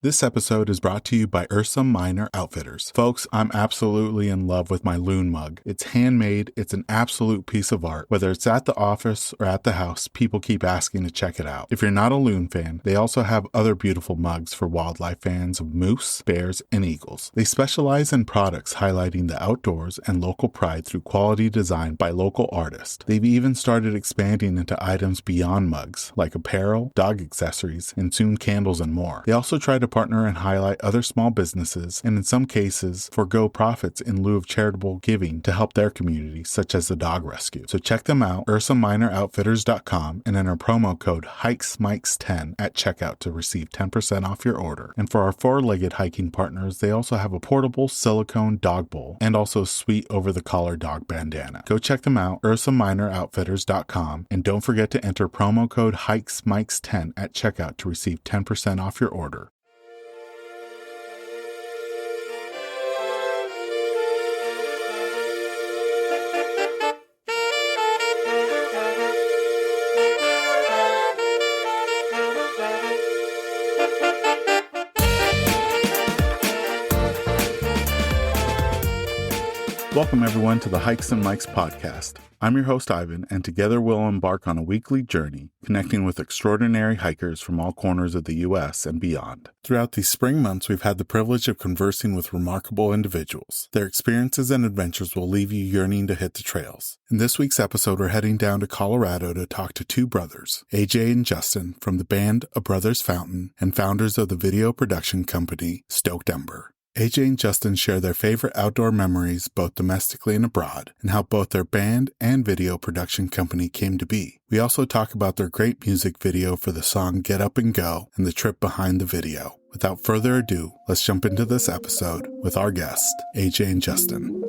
This episode is brought to you by Ursa Minor Outfitters. Folks, I'm absolutely in love with my loon mug. It's handmade, it's an absolute piece of art. Whether it's at the office or at the house, people keep asking to check it out. If you're not a loon fan, they also have other beautiful mugs for wildlife fans of moose, bears, and eagles. They specialize in products highlighting the outdoors and local pride through quality design by local artists. They've even started expanding into items beyond mugs, like apparel, dog accessories, and soon candles and more. They also try to partner and highlight other small businesses, and in some cases, forego profits in lieu of charitable giving to help their community, such as the dog rescue. So check them out, ursaminorouttfitters.com, and enter promo code HikesMikes10 at checkout to receive 10% off your order. And for our four-legged hiking partners, they also have a portable silicone dog bowl and also a sweet over-the-collar dog bandana. Go check them out, ursaminorouttfitters.com, and don't forget to enter promo code HikesMikes10 at checkout to receive 10% off your order. Welcome, everyone, to the Hikes and Mikes podcast. I'm your host, Ivan, and together we'll embark on a weekly journey connecting with extraordinary hikers from all corners of the U.S. and beyond. Throughout these spring months, we've had the privilege of conversing with remarkable individuals. Their experiences and adventures will leave you yearning to hit the trails. In this week's episode, we're heading down to Colorado to talk to two brothers, AJ and Justin, from the band A Brother's Fountain and founders of the video production company Stoked Ember. AJ and Justin share their favorite outdoor memories both domestically and abroad, and how both their band and video production company came to be. We also talk about their great music video for the song Get Up and Go and the trip behind the video. Without further ado, let's jump into this episode with our guests, AJ and Justin.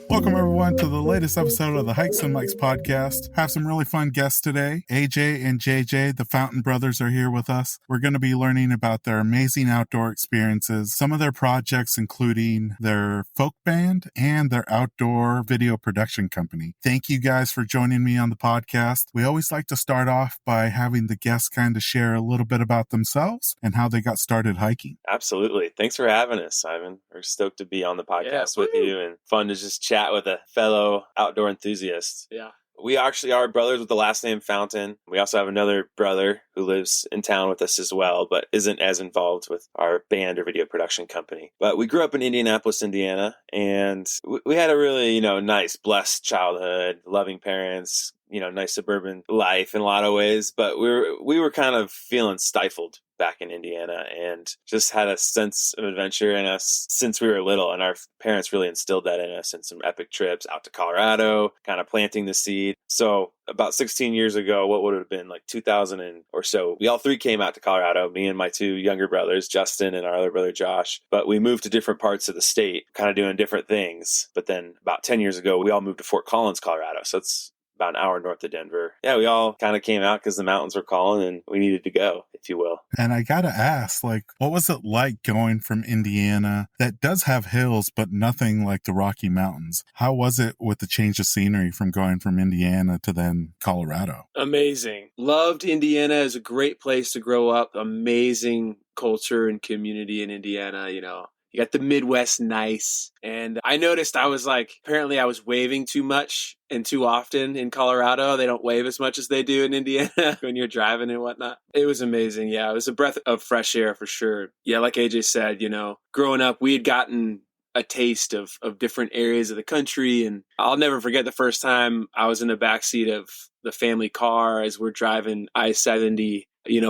Welcome, everyone, to the latest episode of the Hikes and Mikes podcast. Have some really fun guests today. AJ and JJ, the Fountain Brothers, are here with us. We're going to be learning about their amazing outdoor experiences, some of their projects, including their folk band and their outdoor video production company. Thank you guys for joining me on the podcast. We always like to start off by having the guests kind of share a little bit about themselves and how they got started hiking. Absolutely. Thanks for having us, Ivan. We're stoked to be on the podcast with you, and fun to just chat with a fellow outdoor enthusiast. Yeah. We actually are brothers with the last name Fountain. We also have another brother who lives in town with us as well, but isn't as involved with our band or video production company. But we grew up in Indianapolis, Indiana, and we had a really, nice, blessed childhood, loving parents, nice suburban life in a lot of ways. But we were kind of feeling stifled back in Indiana, and just had a sense of adventure in us since we were little, and our parents really instilled that in us, and some epic trips out to Colorado, kind of planting the seed. So about 16 years ago, what would have been like 2000 or so, we all three came out to Colorado, me and my two younger brothers, Justin and our other brother, Josh. But we moved to different parts of the state, kind of doing different things. But then about 10 years ago, we all moved to Fort Collins, Colorado. So it's about an hour north of Denver. Yeah, we all kind of came out because the mountains were calling and we needed to go, if you will. And I gotta ask, what was it like going from Indiana that does have hills, but nothing like the Rocky Mountains? How was it with the change of scenery from going from Indiana to then Colorado? Amazing. Loved Indiana. Is a great place to grow up. Amazing culture and community in Indiana, You got the Midwest nice. And I noticed apparently I was waving too much and too often in Colorado. They don't wave as much as they do in Indiana when you're driving and whatnot. It was amazing. Yeah, it was a breath of fresh air for sure. Yeah, like AJ said, growing up, we had gotten a taste of different areas of the country. And I'll never forget the first time I was in the backseat of the family car as we're driving I-70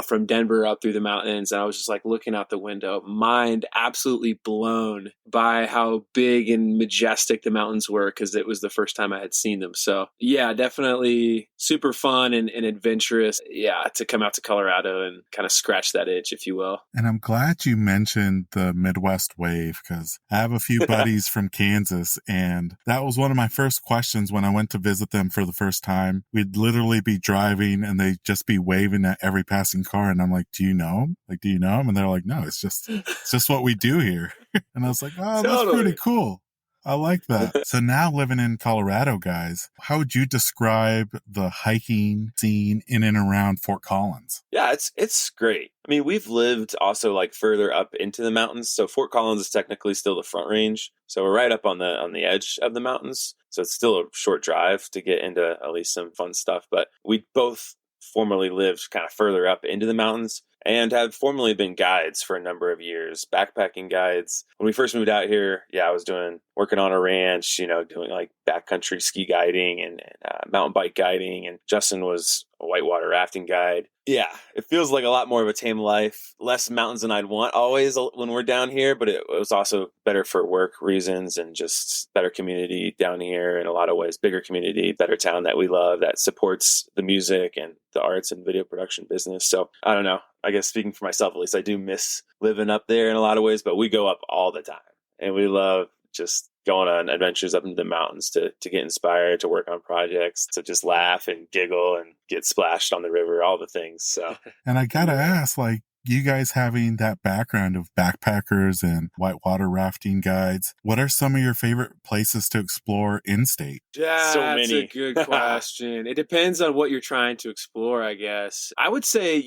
from Denver up through the mountains. And I was just looking out the window, mind absolutely blown by how big and majestic the mountains were, because it was the first time I had seen them. So yeah, definitely super fun and adventurous. Yeah, to come out to Colorado and kind of scratch that itch, if you will. And I'm glad you mentioned the Midwest wave, because I have a few buddies from Kansas, and that was one of my first questions when I went to visit them for the first time. We'd literally be driving and they'd just be waving at every passing car, and I'm like, do you know him? Do you know him? And they're like, no, it's just what we do here. And I was like, oh, that's pretty cool. I like that. So now living in Colorado, guys, how would you describe the hiking scene in and around Fort Collins? Yeah, it's great. I mean, we've lived also like further up into the mountains. So Fort Collins is technically still the Front Range. So we're right up on the edge of the mountains. So it's still a short drive to get into at least some fun stuff. But we both formerly lived kind of further up into the mountains and have formerly been guides for a number of years, backpacking guides. When we first moved out here, I was working on a ranch, doing like backcountry ski guiding and mountain bike guiding. And Justin was a whitewater rafting guide. Yeah, it feels like a lot more of a tame life, less mountains than I'd want always when we're down here, but it was also better for work reasons and just better community down here in a lot of ways, bigger community, better town that we love that supports the music and the arts and video production business. So I don't know, I guess speaking for myself, at least I do miss living up there in a lot of ways, but we go up all the time and we love just going on adventures up into the mountains to get inspired, to work on projects, to just laugh and giggle and get splashed on the river, all the things. So, and I gotta ask, like, you guys having that background of backpackers and whitewater rafting guides, what are some of your favorite places to explore in state? Yeah, so that's many. a good question. It depends on what you're trying to explore, I guess. I would say,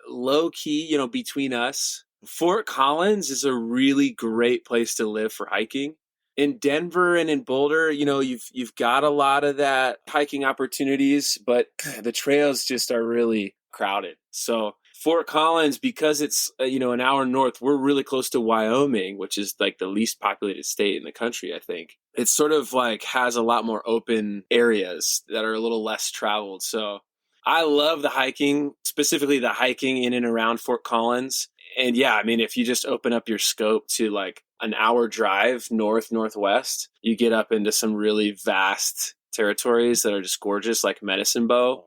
low key, between us, Fort Collins is a really great place to live for hiking. In Denver and in Boulder, you've got a lot of that hiking opportunities, but the trails just are really crowded. So Fort Collins, because it's an hour north, we're really close to Wyoming, which is like the least populated state in the country, I think. It sort of like has a lot more open areas that are a little less traveled. So I love the hiking, specifically the hiking in and around Fort Collins. And yeah, I mean, if you just open up your scope to like an hour drive northwest, you get up into some really vast territories that are just gorgeous, like Medicine Bow,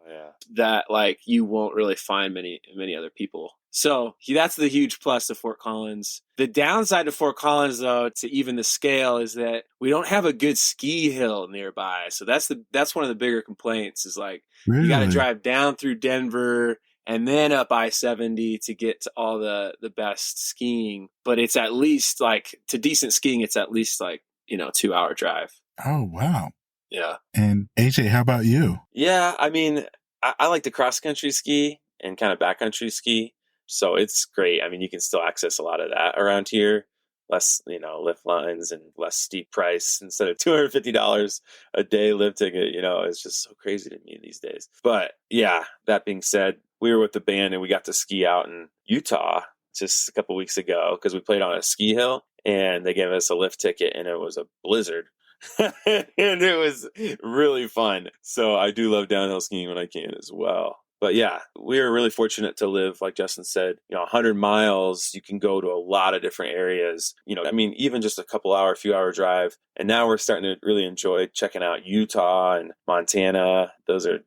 that like you won't really find many other people. So that's the huge plus of Fort Collins. The downside of Fort Collins, though, to even the scale, is that we don't have a good ski hill nearby. So that's one of the bigger complaints. Is like you got to drive down through Denver and then up I-70 to get to all the best skiing. But it's at least like, to decent skiing, it's at least like 2-hour drive. Oh wow. Yeah. And AJ, how about you? Yeah, I mean, I like to cross country ski and kind of backcountry ski. So it's great. I mean, you can still access a lot of that around here. Less, lift lines and less steep price. Instead of $250 a day lift ticket, it's just so crazy to me these days. But yeah, that being said, we were with the band and we got to ski out in Utah just a couple weeks ago because we played on a ski hill and they gave us a lift ticket and it was a blizzard. And it was really fun. So I do love downhill skiing when I can as well. But yeah, we are really fortunate to live, like Justin said, 100 miles, you can go to a lot of different areas. I mean, even just a few hour drive. And now we're starting to really enjoy checking out Utah and Montana. Those are,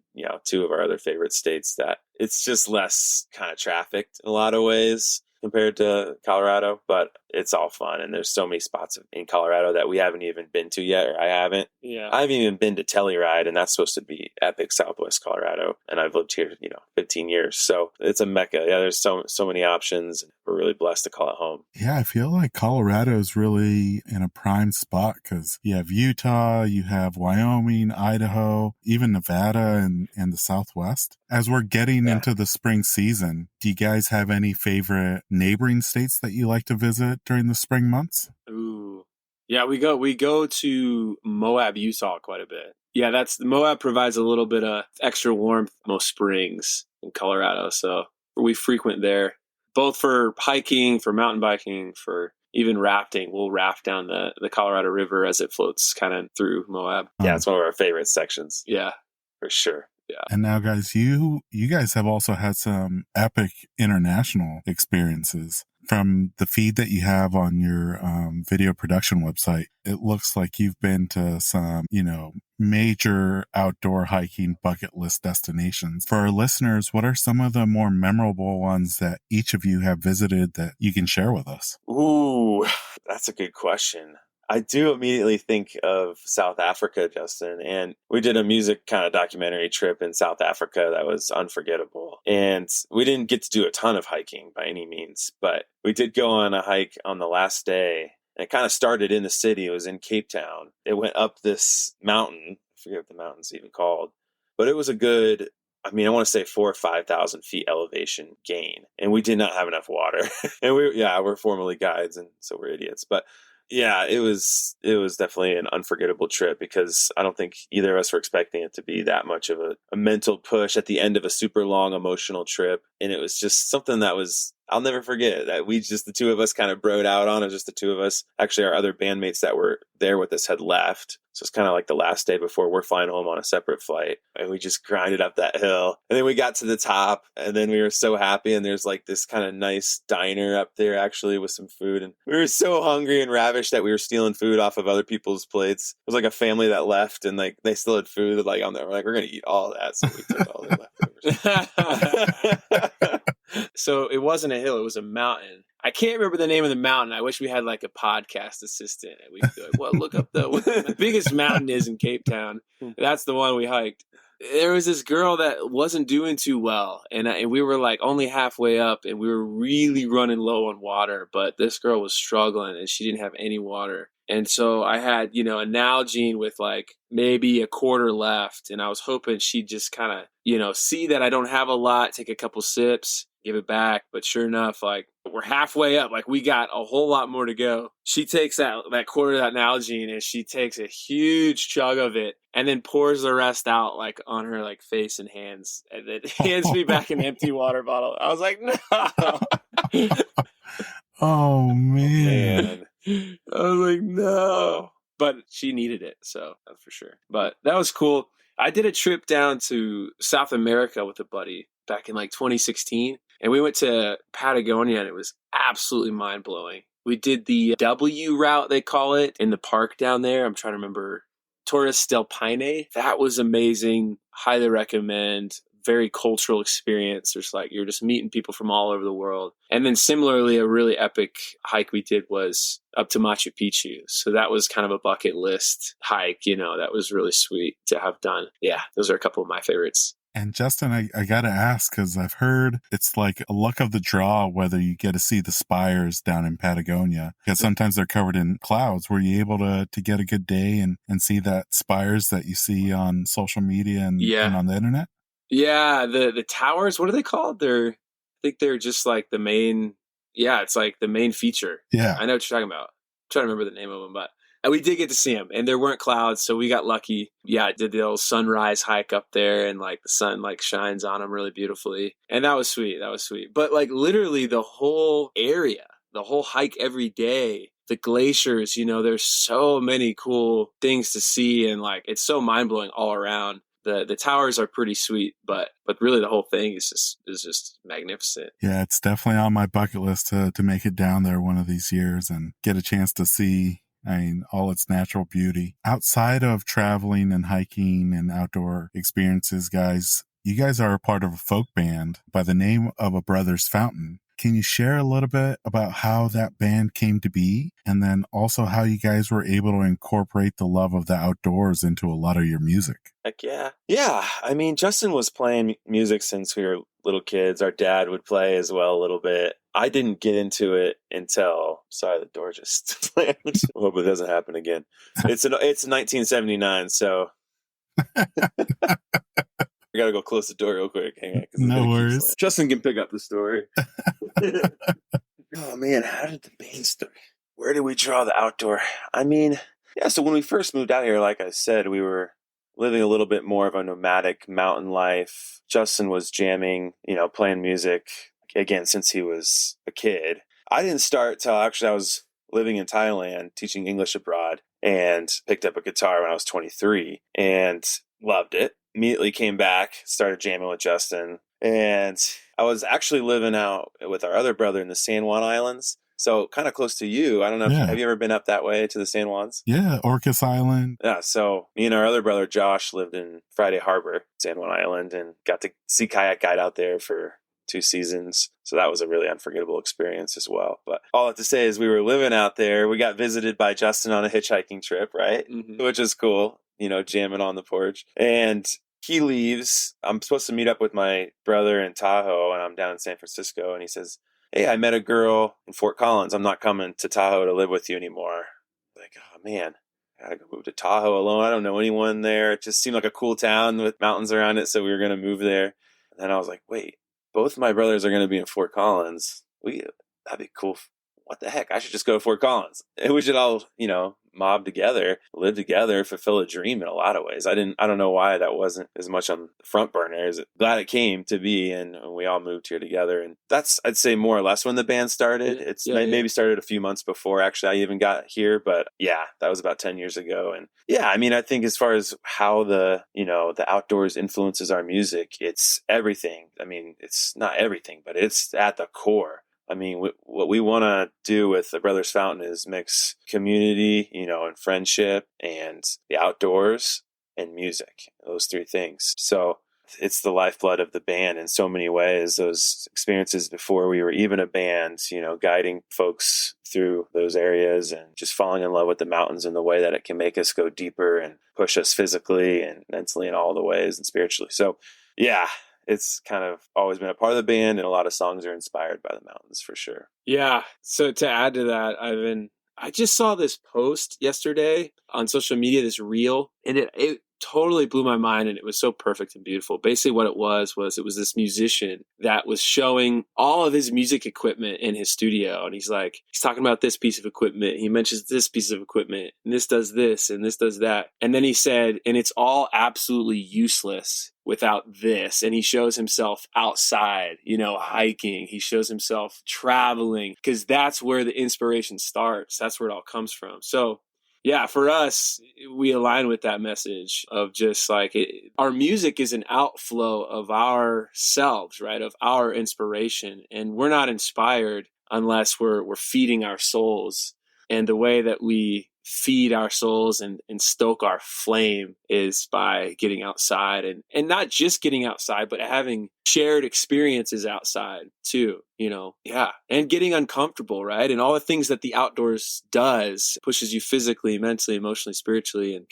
two of our other favorite states that it's just less kind of trafficked in a lot of ways compared to Colorado, but it's all fun. And there's so many spots in Colorado that we haven't even been to yet, or I haven't. Yeah. I haven't even been to Telluride, and that's supposed to be epic, Southwest Colorado. And I've lived here, 15 years. So it's a mecca. Yeah, there's so many options. We're really blessed to call it home. Yeah, I feel like Colorado is really in a prime spot because you have Utah, you have Wyoming, Idaho, even Nevada and the Southwest. As we're getting into the spring season, do you guys have any favorite neighboring states that you like to visit during the spring months? Ooh. Yeah, we go to Moab, Utah quite a bit. Yeah, Moab provides a little bit of extra warmth most springs in Colorado. So we frequent there, both for hiking, for mountain biking, for even rafting. We'll raft down the Colorado River as it floats kind of through Moab. Yeah, it's one of our favorite sections. Yeah, for sure. Yeah. And now, guys, you guys have also had some epic international experiences. From the feed that you have on your video production website, it looks like you've been to some, major outdoor hiking bucket list destinations. For our listeners, what are some of the more memorable ones that each of you have visited that you can share with us? Ooh, that's a good question. I do immediately think of South Africa, Justin, and we did a music kind of documentary trip in South Africa that was unforgettable. And we didn't get to do a ton of hiking by any means, but we did go on a hike on the last day And it kind of started in the city. It was in Cape Town. It went up this mountain. I forget what the mountain's even called, but it was a good, I mean, I want to say 4,000 or 5,000 feet elevation gain. And we did not have enough water. And we're formerly guides, and so we're idiots. But yeah, it was definitely an unforgettable trip, because I don't think either of us were expecting it to be that much of a mental push at the end of a super long emotional trip. And it was just something that I'll never forget, that the two of us kind of broed out on. It was just the two of us. Actually, our other bandmates that were there with us had left. So it's kind of like the last day before we're flying home on a separate flight. And we just grinded up that hill. And then we got to the top, and then we were so happy. And there's like this kind of nice diner up there, actually, with some food. And we were so hungry and ravished that we were stealing food off of other people's plates. It was like a family that left, and like they still had food like on there. We're like, we're going to eat all that. So we took all the leftovers. So it wasn't a hill, it was a mountain. I can't remember the name of the mountain. I wish we had like a podcast assistant. We could be like, well, look up the biggest mountain is in Cape Town. That's the one we hiked. There was this girl that wasn't doing too well, and we were like only halfway up, and we were really running low on water, but this girl was struggling and she didn't have any water. And so I had, a Nalgene with like maybe a quarter left, and I was hoping she'd just kind of, see that I don't have a lot, take a couple sips, give it back. But sure enough, like we're halfway up, like we got a whole lot more to go. She takes that quarter of that Nalgene, and she takes a huge chug of it and then pours the rest out like on her like face and hands, and then hands me back an empty water bottle. I was like, no. Oh man. I was like, no. But she needed it, so that's for sure. But that was cool. I did a trip down to South America with a buddy back in like 2016, and we went to Patagonia, and it was absolutely mind-blowing. We did the W route, they call it, in the park down there. I'm trying to remember. Torres del Paine. That was amazing. Highly recommend. Very cultural experience. There's like, you're just meeting people from all over the world. And then similarly, a really epic hike we did was up to Machu Picchu. So that was kind of a bucket list hike, that was really sweet to have done. Yeah, those are a couple of my favorites. And Justin, I got to ask, because I've heard it's like a luck of the draw whether you get to see the spires down in Patagonia, because sometimes they're covered in clouds. Were you able to get a good day and see that spires that you see on social media and on the internet? Yeah, the towers, what are they called? I think they're just like the main, it's like the main feature. Yeah. I know what you're talking about. I'm trying to remember the name of them, but we did get to see them, and there weren't clouds, so we got lucky. Yeah, I did the old sunrise hike up there, and like the sun like shines on them really beautifully. And that was sweet. But like literally the whole area, the whole hike every day, the glaciers, there's so many cool things to see, and like it's so mind-blowing all around. The towers are pretty sweet, but really the whole thing is just magnificent. Yeah, it's definitely on my bucket list to make it down there one of these years and get a chance to see, all its natural beauty. Outside of traveling and hiking and outdoor experiences, guys, you guys are a part of a folk band by the name of A Brother's Fountain. Can you share a little bit about how that band came to be, and then also how you guys were able to incorporate the love of the outdoors into a lot of your music? Heck yeah. Yeah. I mean, Justin was playing music since we were little kids. Our dad would play as well a little bit. I didn't get into it until, sorry, the door just slammed. I hope it doesn't happen again. It's 1979, so I gotta go close the door real quick. Hang on. No worries. Justin can pick up the story. Oh man, how did the band start? Where did we draw the outdoor? I mean, yeah, so when we first moved out here, like I said, we were living a little bit more of a nomadic mountain life. Justin was jamming, playing music, again, since he was a kid. I didn't start till actually I was living in Thailand, teaching English abroad, and picked up a guitar when I was 23 and loved it. Immediately came back, started jamming with Justin. And I was actually living out with our other brother in the San Juan Islands. So kind of close to you. I don't know. Have you ever been up that way to the San Juans? Yeah, Orcas Island. Yeah, so me and our other brother Josh lived in Friday Harbor, San Juan Island, and got to see Kayak Guide out there for 2 seasons. So that was a really unforgettable experience as well. But all I have to say is we were living out there. We got visited by Justin on a hitchhiking trip, right? Mm-hmm. Which is cool, jamming on the porch. And he leaves. I'm supposed to meet up with my brother in Tahoe, and I'm down in San Francisco. And he says, hey, I met a girl in Fort Collins. I'm not coming to Tahoe to live with you anymore. Like, oh man, I gotta go move to Tahoe alone. I don't know anyone there. It just seemed like a cool town with mountains around it, so we were gonna move there. And then I was like, wait, both my brothers are gonna be in Fort Collins. That'd be cool. What the heck? I should just go to Fort Collins. And we should all, mob together, live together, fulfill a dream in a lot of ways. I don't know why that wasn't as much on the front burner. Glad it came to be, and we all moved here together. And that's, I'd say, more or less when the band started. It's maybe started a few months before actually I even got here, but yeah, that was about 10 years ago. And yeah, I mean, I think as far as how the outdoors influences our music, it's everything. I mean, it's not everything, but it's at the core. I mean, what we want to do with the Brothers Fountain is mix community, and friendship and the outdoors and music, those three things. So it's the lifeblood of the band in so many ways. Those experiences before we were even a band, guiding folks through those areas and just falling in love with the mountains in the way that it can make us go deeper and push us physically and mentally in all the ways and spiritually. So yeah, it's kind of always been a part of the band, and a lot of songs are inspired by the mountains for sure. Yeah. So to add to that, I just saw this post yesterday on social media, this reel, and it totally blew my mind, and it was so perfect and beautiful. Basically what it was this musician that was showing all of his music equipment in his studio, and he's talking about this piece of equipment, he mentions this piece of equipment, and this does this and this does that, and then he said, and it's all absolutely useless without this. And he shows himself outside, hiking. He shows himself traveling, because that's where the inspiration starts. That's where it all comes from. So yeah, for us, we align with that message of just our music is an outflow of ourselves, right? Of our inspiration. And we're not inspired unless we're feeding our souls. And the way that we feed our souls and stoke our flame is by getting outside, and not just getting outside, but having shared experiences outside too, and getting uncomfortable, right? And all the things that the outdoors does pushes you physically, mentally, emotionally, spiritually, and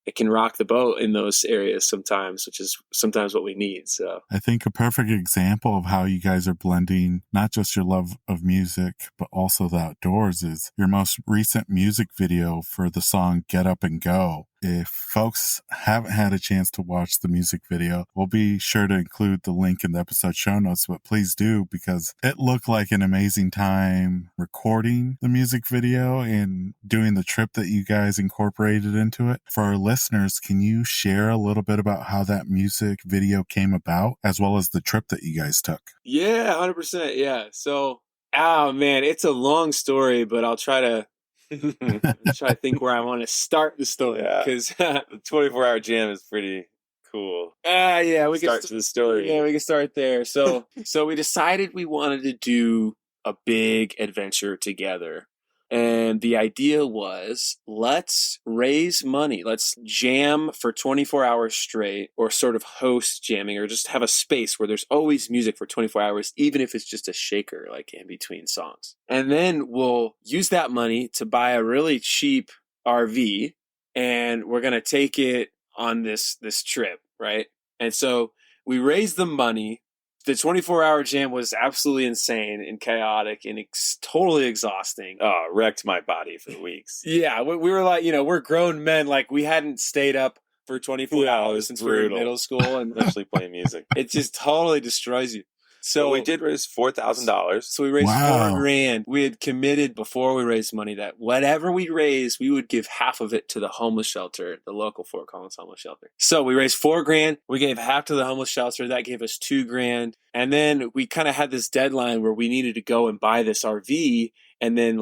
it can rock the boat in those areas sometimes, which is sometimes what we need. So I think a perfect example of how you guys are blending not just your love of music, but also the outdoors is your most recent music video for the song Get Up and Go. If folks haven't had a chance to watch the music video, we'll be sure to include the link in the episode show notes, but please do, because it looked like an amazing time recording the music video and doing the trip that you guys incorporated into it. For our listeners, can you share a little bit about how that music video came about, as well as the trip that you guys took? Yeah, 100%. Yeah. So, oh man, it's a long story, but I'll try to think where I want to start the story, because the 24-hour jam is pretty cool. Yeah, we start to the story. Yeah, we can start there. So we decided we wanted to do a big adventure together. And the idea was, let's raise money. Let's jam for 24 hours straight, or sort of host jamming, or just have a space where there's always music for 24 hours, even if it's just a shaker, like in between songs. And then we'll use that money to buy a really cheap RV, and we're going to take it on this trip, right? And so we raised the money. The 24-hour jam was absolutely insane and chaotic and totally exhausting. Oh, wrecked my body for weeks. Yeah, we were like, we're grown men. Like, we hadn't stayed up for 24 hours since we were in middle school. And especially playing music. It just totally destroys you. So we did raise $4,000. So we raised $4,000. We had committed before we raised money that whatever we raised, we would give half of it to the homeless shelter, the local Fort Collins homeless shelter. So we raised $4,000. We gave half to the homeless shelter. That gave us $2,000. And then we kind of had this deadline where we needed to go and buy this RV. And then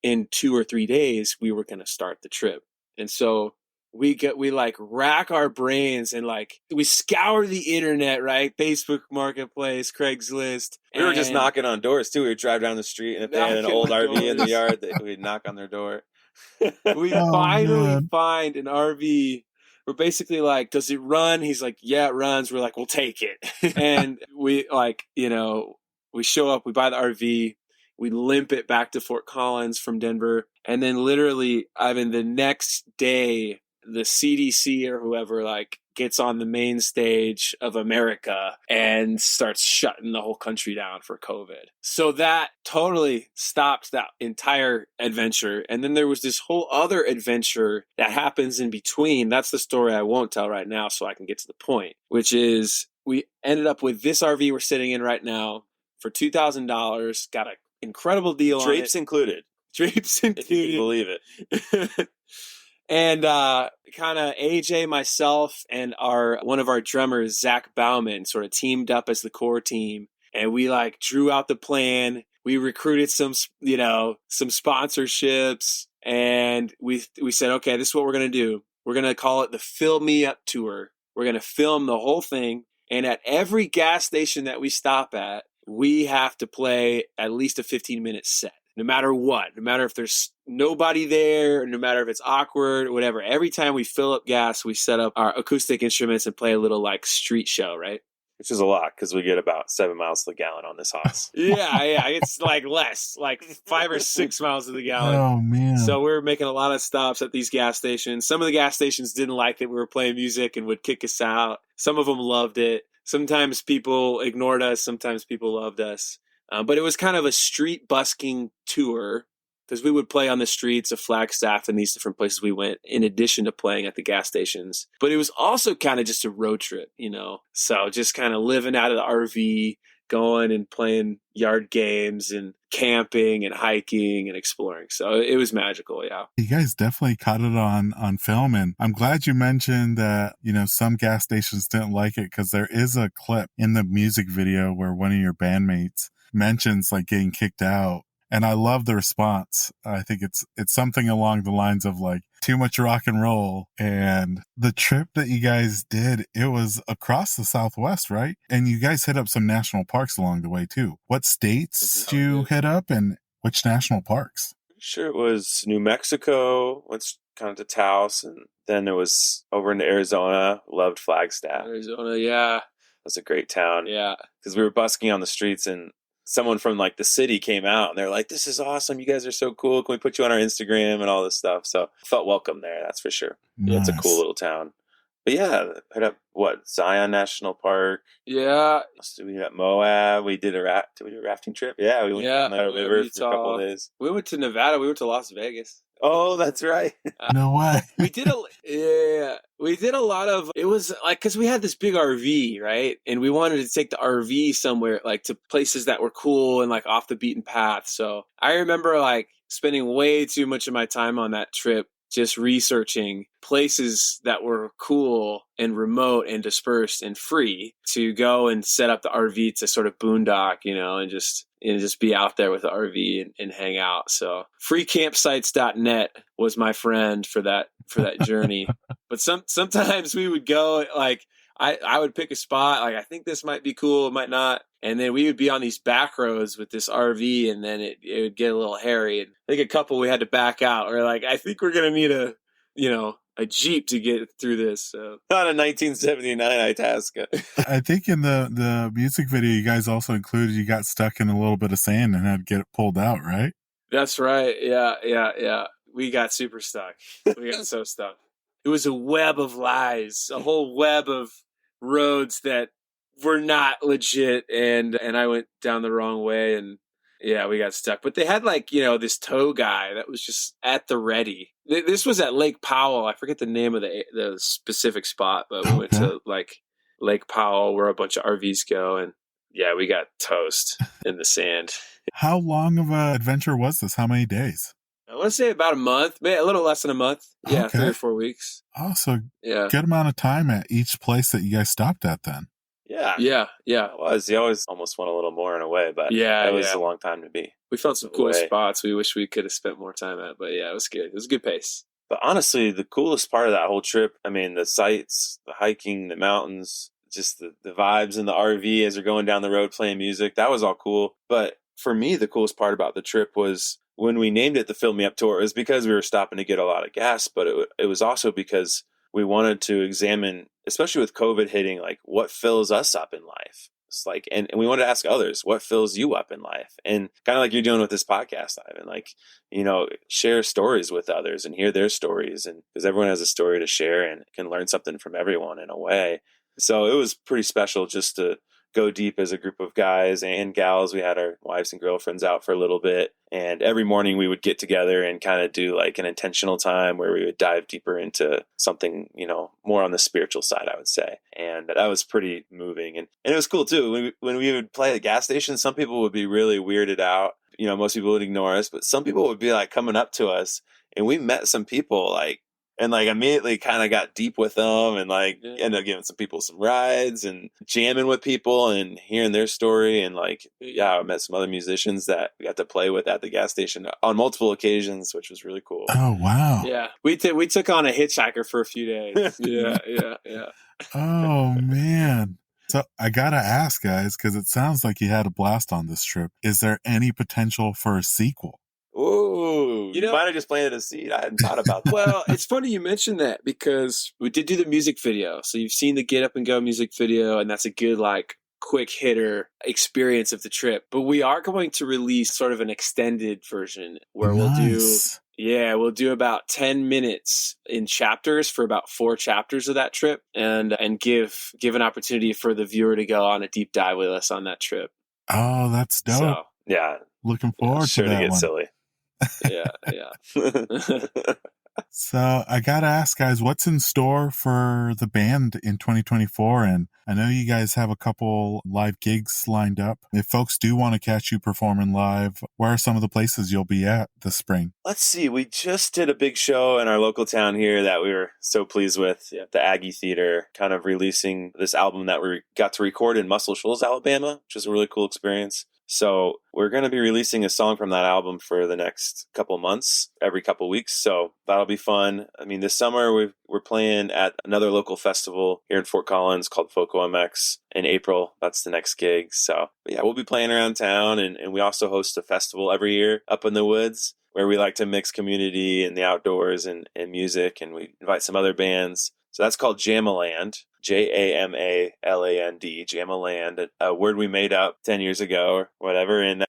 in 2 or 3 days, we were going to start the trip. And so we rack our brains and we scour the internet, right? Facebook Marketplace, Craigslist. We were just knocking on doors too. We would drive down the street, and if they had an old RV in the yard, we'd knock on their door. We finally find an RV. We're basically like, does it run? He's like, yeah, it runs. We're like, we'll take it. And we we show up, we buy the RV. We limp it back to Fort Collins from Denver. And then literally, the next day, the CDC or whoever gets on the main stage of America and starts shutting the whole country down for COVID. So that totally stopped that entire adventure. And then there was this whole other adventure that happens in between. That's the story I won't tell right now so I can get to the point, which is we ended up with this RV we're sitting in right now for $2,000, got an incredible deal on it. Drapes included. Drapes included. If you can believe it. And kind of AJ, myself, and one of our drummers, Zach Bauman, sort of teamed up as the core team. And we like drew out the plan. We recruited some sponsorships. And we said, okay, this is what we're going to do. We're going to call it the Fill Me Up Tour. We're going to film the whole thing. And at every gas station that we stop at, we have to play at least a 15-minute set. No matter what, no matter if there's nobody there, no matter if it's awkward, whatever. Every time we fill up gas, we set up our acoustic instruments and play a little like street show, right? Which is a lot because we get about 7 miles to the gallon on this hoss. yeah. It's like less, like 5 or 6 miles to the gallon. Oh, man. So we're making a lot of stops at these gas stations. Some of the gas stations didn't like that we were playing music and would kick us out. Some of them loved it. Sometimes people ignored us. Sometimes people loved us. But it was kind of a street busking tour because we would play on the streets of Flagstaff and these different places we went in addition to playing at the gas stations. But it was also kind of just a road trip, you know? So just kind of living out of the RV, going and playing yard games and camping and hiking and exploring. So it was magical, yeah. You guys definitely caught it on film. And I'm glad you mentioned that, you know, some gas stations didn't like it because there is a clip in the music video where one of your bandmates mentions like getting kicked out. And I love the response. I think it's something along the lines of like too much rock and roll. And the trip that you guys did, it was across the Southwest, right? And you guys hit up some national parks along the way too. What states did you hit up and which national parks? Sure, it was New Mexico, went kind of to Taos, and then it was over into Arizona. Loved Flagstaff. Arizona, yeah. That's a great town. Yeah. Because we were busking on the streets and someone from like the city came out and they're like, this is awesome. You guys are so cool. Can we put you on our Instagram and all this stuff? So I felt welcome there. That's for sure. Nice. Yeah, it's a cool little town. But yeah, hit up Zion National Park. Yeah. We hit up Moab. We did a rafting trip. Yeah, we went down the river for a couple of days. We went to Nevada. We went to Las Vegas. Oh, that's right. No way. We did a lot of, it was like, cause we had this big RV, right? And we wanted to take the RV somewhere, like to places that were cool and like off the beaten path. So I remember like spending way too much of my time on that trip just researching places that were cool and remote and dispersed and free to go and set up the RV to sort of boondock, you know, and just be out there with the RV and hang out. So freecampsites.net was my friend for that journey. But sometimes we would go like, I would pick a spot, like I think this might be cool, it might not. And then we would be on these back roads with this RV and then it would get a little hairy. And I think a couple we had to back out. We're like, I think we're going to need a Jeep to get through this. So. Not a 1979 Itasca. I think in the music video you guys also included you got stuck in a little bit of sand and had to get it pulled out, right? That's right. Yeah. We got super stuck. We got so stuck. It was a web of lies, a whole web of roads that were not legit. And I went down the wrong way and yeah, we got stuck. But they had like, you know, this tow guy that was just at the ready. This was at Lake Powell. I forget the name of the specific spot, but we went to like Lake Powell where a bunch of RVs go. And yeah, we got toast in the sand. How long of an adventure was this? How many days? I want to say about a month, maybe a little less than a month. Yeah, okay. 3 or 4 weeks. Oh, so yeah, good amount of time at each place that you guys stopped at then. Yeah. It was. You always almost want a little more in a way, but it was a long time to be. We found some cool spots we wish we could have spent more time at, but yeah, it was good. It was a good pace. But honestly, the coolest part of that whole trip, I mean, the sights, the hiking, the mountains, just the vibes in the RV as you're going down the road playing music, that was all cool. But for me, the coolest part about the trip was when we named it the Fill Me Up Tour, it was because we were stopping to get a lot of gas, but it was also because we wanted to examine, especially with COVID hitting, like what fills us up in life. lives. Like, and we wanted to ask others, what fills you up in life? And kind of like you're doing with this podcast, Ivan, like, share stories with others and hear their stories. And because everyone has a story to share and can learn something from everyone in a way. So it was pretty special just to go deep as a group of guys and gals. We had our wives and girlfriends out for a little bit. And every morning we would get together and kind of do like an intentional time where we would dive deeper into something, more on the spiritual side, I would say. And that was pretty moving. And it was cool too. When we would play at the gas station, some people would be really weirded out. Most people would ignore us, but some people would be like coming up to us, and we met some people and immediately kind of got deep with them and ended up giving some people some rides and jamming with people and hearing their story. And I met some other musicians that we got to play with at the gas station on multiple occasions, which was really cool. Oh, wow. Yeah. We took on a hitchhiker for a few days. Yeah. Oh, man. So I got to ask, guys, because it sounds like you had a blast on this trip. Is there any potential for a sequel? Ooh, you might have just planted a seed. I hadn't thought about that. Well, it's funny you mentioned that because we did do the music video. So you've seen the Get Up and Go music video, and that's a good, quick hitter experience of the trip. But we are going to release sort of an extended version where we'll do about 10 minutes in chapters for about 4 chapters of that trip and give an opportunity for the viewer to go on a deep dive with us on that trip. Oh, that's dope. So, yeah. Looking forward to that to get one. silly. Yeah. So I got to ask, guys, what's in store for the band in 2024? And I know you guys have a couple live gigs lined up. If folks do want to catch you performing live, where are some of the places you'll be at this spring? Let's see. We just did a big show in our local town here that we were so pleased with. The Aggie Theater, kind of releasing this album that we got to record in Muscle Shoals, Alabama, which was a really cool experience. So we're going to be releasing a song from that album for the next couple months, every couple weeks. So that'll be fun. I mean, this summer we're playing at another local festival here in Fort Collins called Foco MX in April. That's the next gig. So yeah, we'll be playing around town, and we also host a festival every year up in the woods where we like to mix community and the outdoors and music, and we invite some other bands. So that's called Jamaland. Jamaland, Jamaland, a word we made up 10 years ago or whatever. And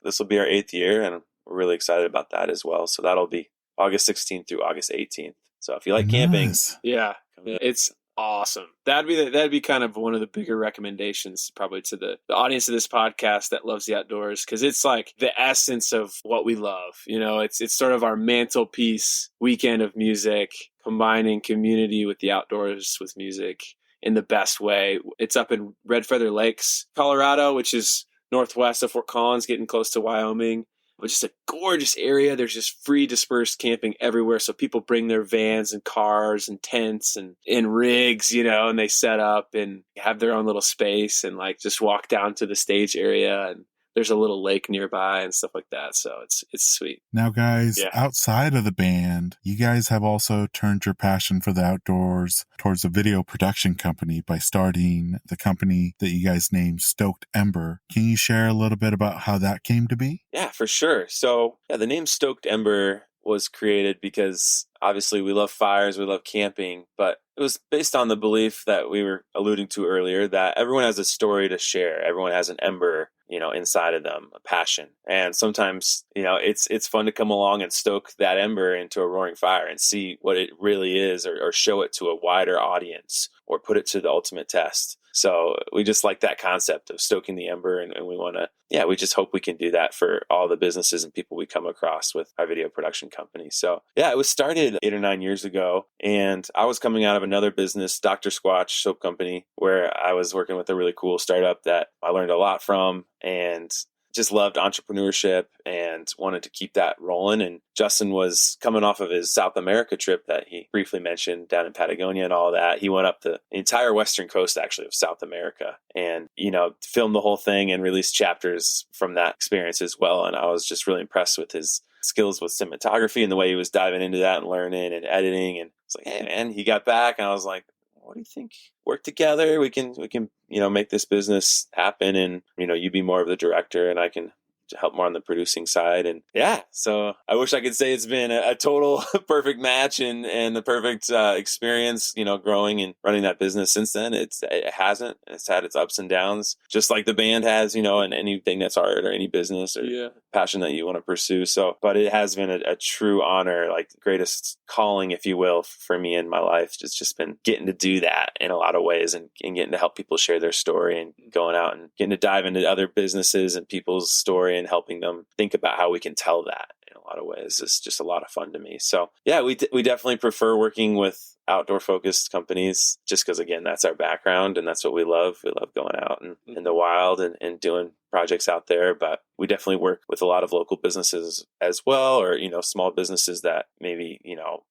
this will be our 8th year, and we're really excited about that as well. So that'll be August 16th through August 18th. So if you like camping, it's awesome. That'd be kind of one of the bigger recommendations probably to the audience of this podcast that loves the outdoors, because it's like the essence of what we love. It's sort of our mantelpiece weekend of music, combining community with the outdoors with music in the best way. It's up in Red Feather Lakes, Colorado, which is northwest of Fort Collins, getting close to Wyoming. But just a gorgeous area. There's just free dispersed camping everywhere. So people bring their vans and cars and tents and rigs, and they set up and have their own little space and just walk down to the stage area, and there's a little lake nearby and stuff like that. So it's sweet. Now, guys, outside of the band, you guys have also turned your passion for the outdoors towards a video production company by starting the company that you guys named Stoked Ember. Can you share a little bit about how that came to be? Yeah, for sure. So the name Stoked Ember was created because obviously we love fires, we love camping, but it was based on the belief that we were alluding to earlier that everyone has a story to share. Everyone has an ember, inside of them, a passion. And sometimes, it's fun to come along and stoke that ember into a roaring fire and see what it really is, or show it to a wider audience, or put it to the ultimate test. So we just like that concept of stoking the ember, and we want to, we just hope we can do that for all the businesses and people we come across with our video production company. So it was started 8 or 9 years ago, and I was coming out of another business, Dr. Squatch Soap Company, where I was working with a really cool startup that I learned a lot from, and just loved entrepreneurship and wanted to keep that rolling. And Justin was coming off of his South America trip that he briefly mentioned down in Patagonia and all that. He went up the entire western coast, actually, of South America, and, filmed the whole thing and released chapters from that experience as well. And I was just really impressed with his skills with cinematography and the way he was diving into that and learning and editing. And it's like, hey, man, he got back, and I was like, what do you think? Work together. We can, make this business happen. And, you be more of the director, and I can help more on the producing side. And yeah, so I wish I could say it's been a total perfect match and the perfect experience, growing and running that business since then. It hasn't. It's had its ups and downs, just like the band has, and anything that's art or any business or passion that you want to pursue. So, but it has been a true honor, like the greatest calling, if you will, for me in my life. It's just been getting to do that in a lot of ways and getting to help people share their story and going out and getting to dive into other businesses and people's story and helping them think about how we can tell that in a lot of ways. It's just a lot of fun to me. So yeah, we definitely prefer working with outdoor focused companies just because, again, that's our background and that's what we love. We love going out in the wild and doing projects out there, but we definitely work with a lot of local businesses as well, or, small businesses that maybe,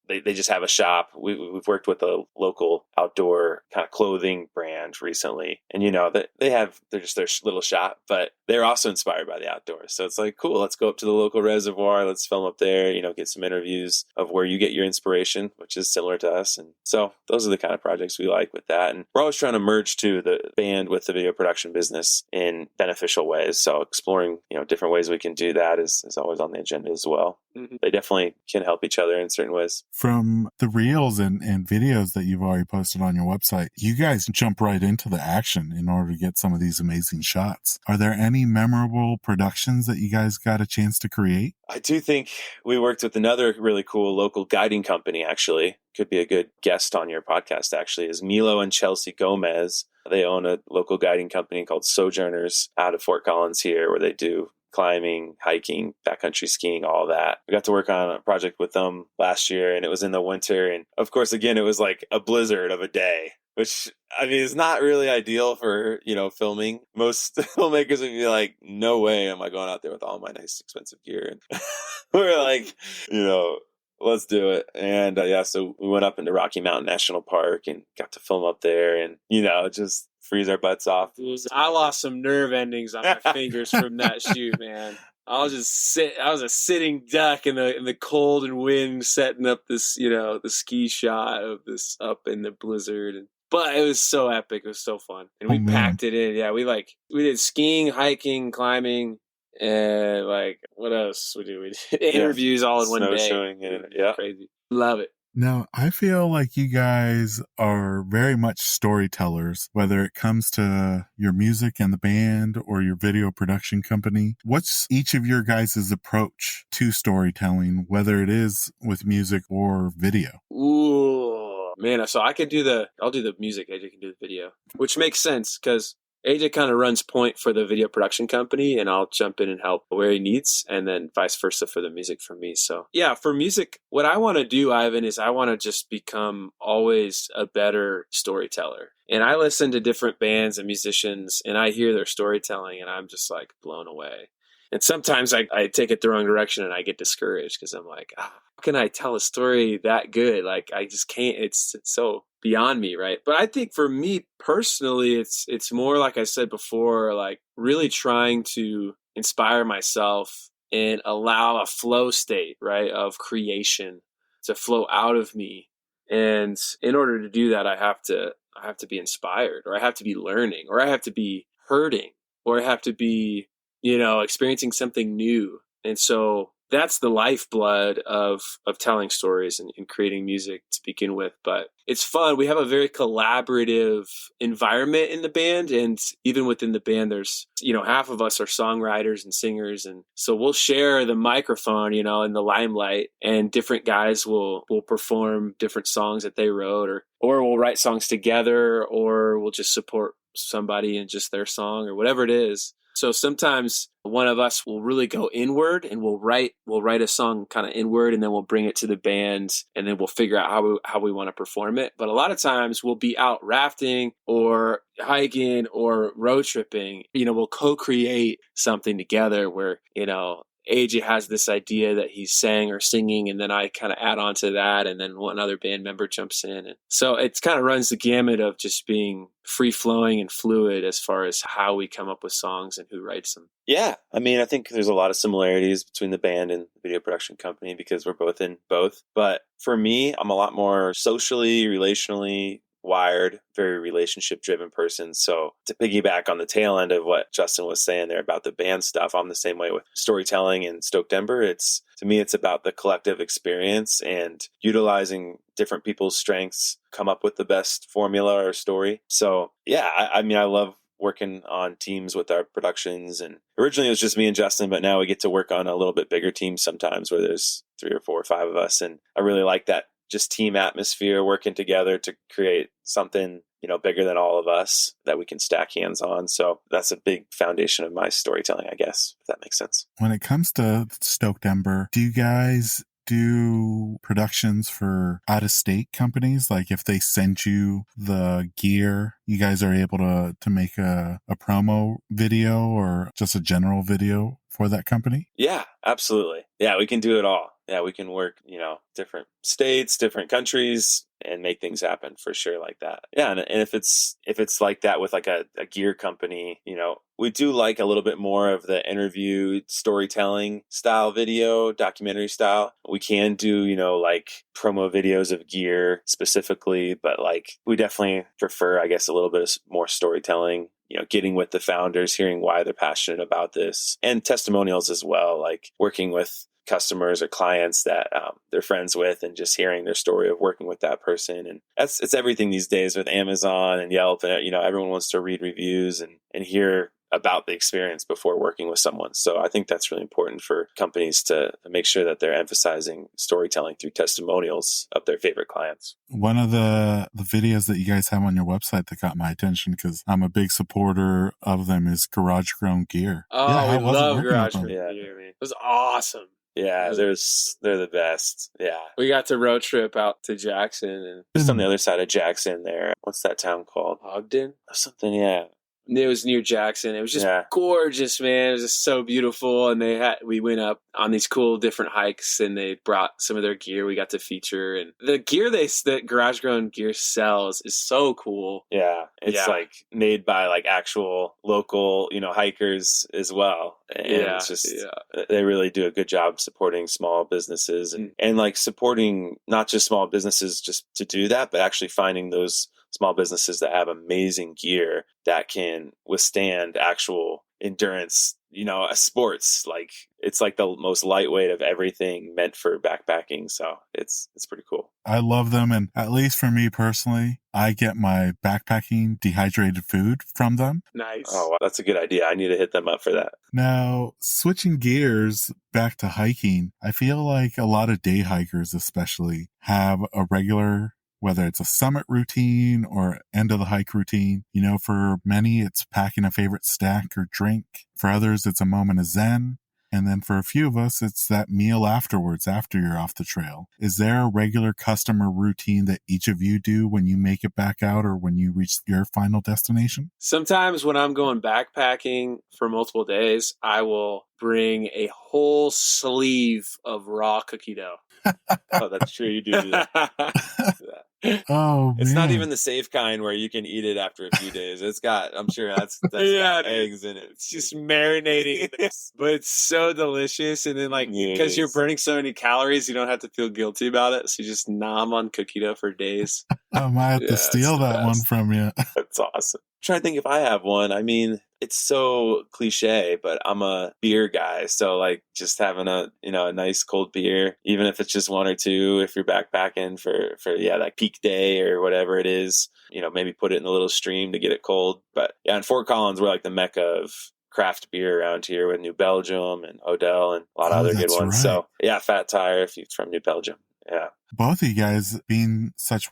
they just have a shop. We've worked with a local outdoor kind of clothing brand recently, and, they're just their little shop, but they're also inspired by the outdoors. So it's like, cool, let's go up to the local reservoir. Let's film up there, get some interviews of where you get your inspiration, which is similar to us. And so those are the kind of projects we like with that. And we're always trying to merge too the band with the video production business in beneficial ways. So exploring, different ways we can do that is always on the agenda as well. Mm-hmm. They definitely can help each other in certain ways. From the reels and videos that you've already posted on your website, you guys jump right into the action in order to get some of these amazing shots. Are there any memorable productions that you guys got a chance to create? I do think we worked with another really cool local guiding company, actually. Could be a good guest on your podcast, actually, is Milo and Chelsea Gomez. They own a local guiding company called Sojourners out of Fort Collins here, where they do climbing, hiking, backcountry skiing, all that. We got to work on a project with them last year, and it was in the winter. And of course, again, it was like a blizzard of a day, which, I mean, is not really ideal for, filming. Most filmmakers would be like, no way am I going out there with all my nice, expensive gear. And we're like, let's do it. And so we went up into Rocky Mountain National Park and got to film up there and, just freeze our butts off. I lost some nerve endings on my fingers from that shoot, man. I was a sitting duck in the cold and wind, setting up this, the ski shot of this up in the blizzard. But it was so epic. It was so fun. And we packed it in. Yeah, we did skiing, hiking, climbing, and what else we do? We did interviews all in one day. Snowshoeing, yeah. Crazy. Love it. Now, I feel like you guys are very much storytellers, whether it comes to your music and the band or your video production company. What's each of your guys' approach to storytelling, whether it is with music or video? Ooh, man. So I'll do the music. AJ can do the video, which makes sense because AJ kind of runs point for the video production company, and I'll jump in and help where he needs, and then vice versa for the music for me. So yeah, for music, what I want to do, Ivan, is I want to just become always a better storyteller. And I listen to different bands and musicians, and I hear their storytelling, and I'm just like blown away. And sometimes I take it the wrong direction and I get discouraged because I'm like, how can I tell a story that good? Like, I just can't. It's so beyond me, right? But I think for me personally, it's more, like I said before, like really trying to inspire myself and allow a flow state, right, of creation to flow out of me. And in order to do that, I have to be inspired, or I have to be learning, or I have to be hurting, or I have to be experiencing something new. And so that's the lifeblood of telling stories and creating music to begin with. But it's fun. We have a very collaborative environment in the band. And even within the band, there's, half of us are songwriters and singers. And so we'll share the microphone, in the limelight, and different guys will perform different songs that they wrote, or we'll write songs together, or we'll just support somebody in just their song or whatever it is. So sometimes one of us will really go inward, and we'll write a song kind of inward, and then we'll bring it to the band, and then we'll figure out how we want to perform it. But a lot of times we'll be out rafting or hiking or road tripping. We'll co-create something together where, AJ has this idea that he's sang or singing, and then I kind of add on to that, and then one other band member jumps in. And so it kind of runs the gamut of just being free-flowing and fluid as far as how we come up with songs and who writes them. Yeah. I mean, I think there's a lot of similarities between the band and the video production company because we're both in both. But for me, I'm a lot more socially, relationally wired, very relationship driven person. So to piggyback on the tail end of what Justin was saying there about the band stuff, I'm the same way with storytelling and Stoked Ember. To me, it's about the collective experience and utilizing different people's strengths, come up with the best formula or story. So yeah, I mean, I love working on teams with our productions, and originally it was just me and Justin, but now we get to work on a little bit bigger teams sometimes where there's 3 or 4 or 5 of us, and I really like that just team atmosphere, working together to create something, bigger than all of us that we can stack hands on. So that's a big foundation of my storytelling, I guess, if that makes sense. When it comes to Stoked Ember, do you guys do productions for out-of-state companies? Like if they send you the gear, you guys are able to make a promo video or just a general video for that company? Yeah, absolutely. Yeah, we can do it all. Yeah, we can work, different states, different countries, and make things happen for sure like that. Yeah, and if it's like that with like a gear company, we do like a little bit more of the interview storytelling style video, documentary style. We can do, like promo videos of gear specifically, but like we definitely prefer, I guess, a little bit more storytelling, getting with the founders, hearing why they're passionate about this, and testimonials as well, like working with customers or clients that they're friends with and just hearing their story of working with that person. And it's everything these days with Amazon and Yelp, and everyone wants to read reviews and hear about the experience before working with someone. So I think that's really important for companies to make sure that they're emphasizing storytelling through testimonials of their favorite clients. One of the videos that you guys have on your website that got my attention, because I'm a big supporter of them, is Garage Grown Gear. Oh, we love Garage Grown Gear, man. It was awesome. Yeah, they're the best. Yeah. We got to road trip out to Jackson, and just on the other side of Jackson there. What's that town called? Ogden? Or something, yeah. It was near Jackson. It was just gorgeous, man. It was just so beautiful. And we went up on these cool different hikes, and they brought some of their gear we got to feature. And the gear that Garage Grown Gear sells is so cool. Yeah. It's like made by like actual local, hikers as well. And it's just, they really do a good job supporting small businesses and like supporting not just small businesses just to do that, but actually finding those small businesses that have amazing gear that can withstand actual endurance, sports. Like it's like the most lightweight of everything meant for backpacking. So it's pretty cool. I love them. And at least for me personally, I get my backpacking dehydrated food from them. Nice. Oh, wow. That's a good idea. I need to hit them up for that. Now, switching gears back to hiking, I feel like a lot of day hikers especially have a regular, whether it's a summit routine or end of the hike routine. For many, it's packing a favorite snack or drink. For others, it's a moment of zen. And then for a few of us, it's that meal afterwards, after you're off the trail. Is there a regular customer routine that each of you do when you make it back out or when you reach your final destination? Sometimes when I'm going backpacking for multiple days, I will bring a whole sleeve of raw cookie dough. Oh, that's true. You do that. Oh, it's man. not even the safe kind where you can eat it after a few days. It's got, I'm sure that's got eggs in it. It's just marinating, but it's so delicious. And then because you're burning so many calories, you don't have to feel guilty about it. So you just nom on cookie dough for days. I might have to steal that one from you. That's awesome. I'm trying to think if I have one. I mean, it's so cliche, but I'm a beer guy. So like just having a nice cold beer, even if it's just 1 or 2, if you're backpacking for that peak day or whatever it is, maybe put it in a little stream to get it cold. But yeah, in Fort Collins, we're like the mecca of craft beer around here with New Belgium and Odell and a lot of other good ones. Right. So yeah, Fat Tire if you're from New Belgium. Yeah. Both of you guys being such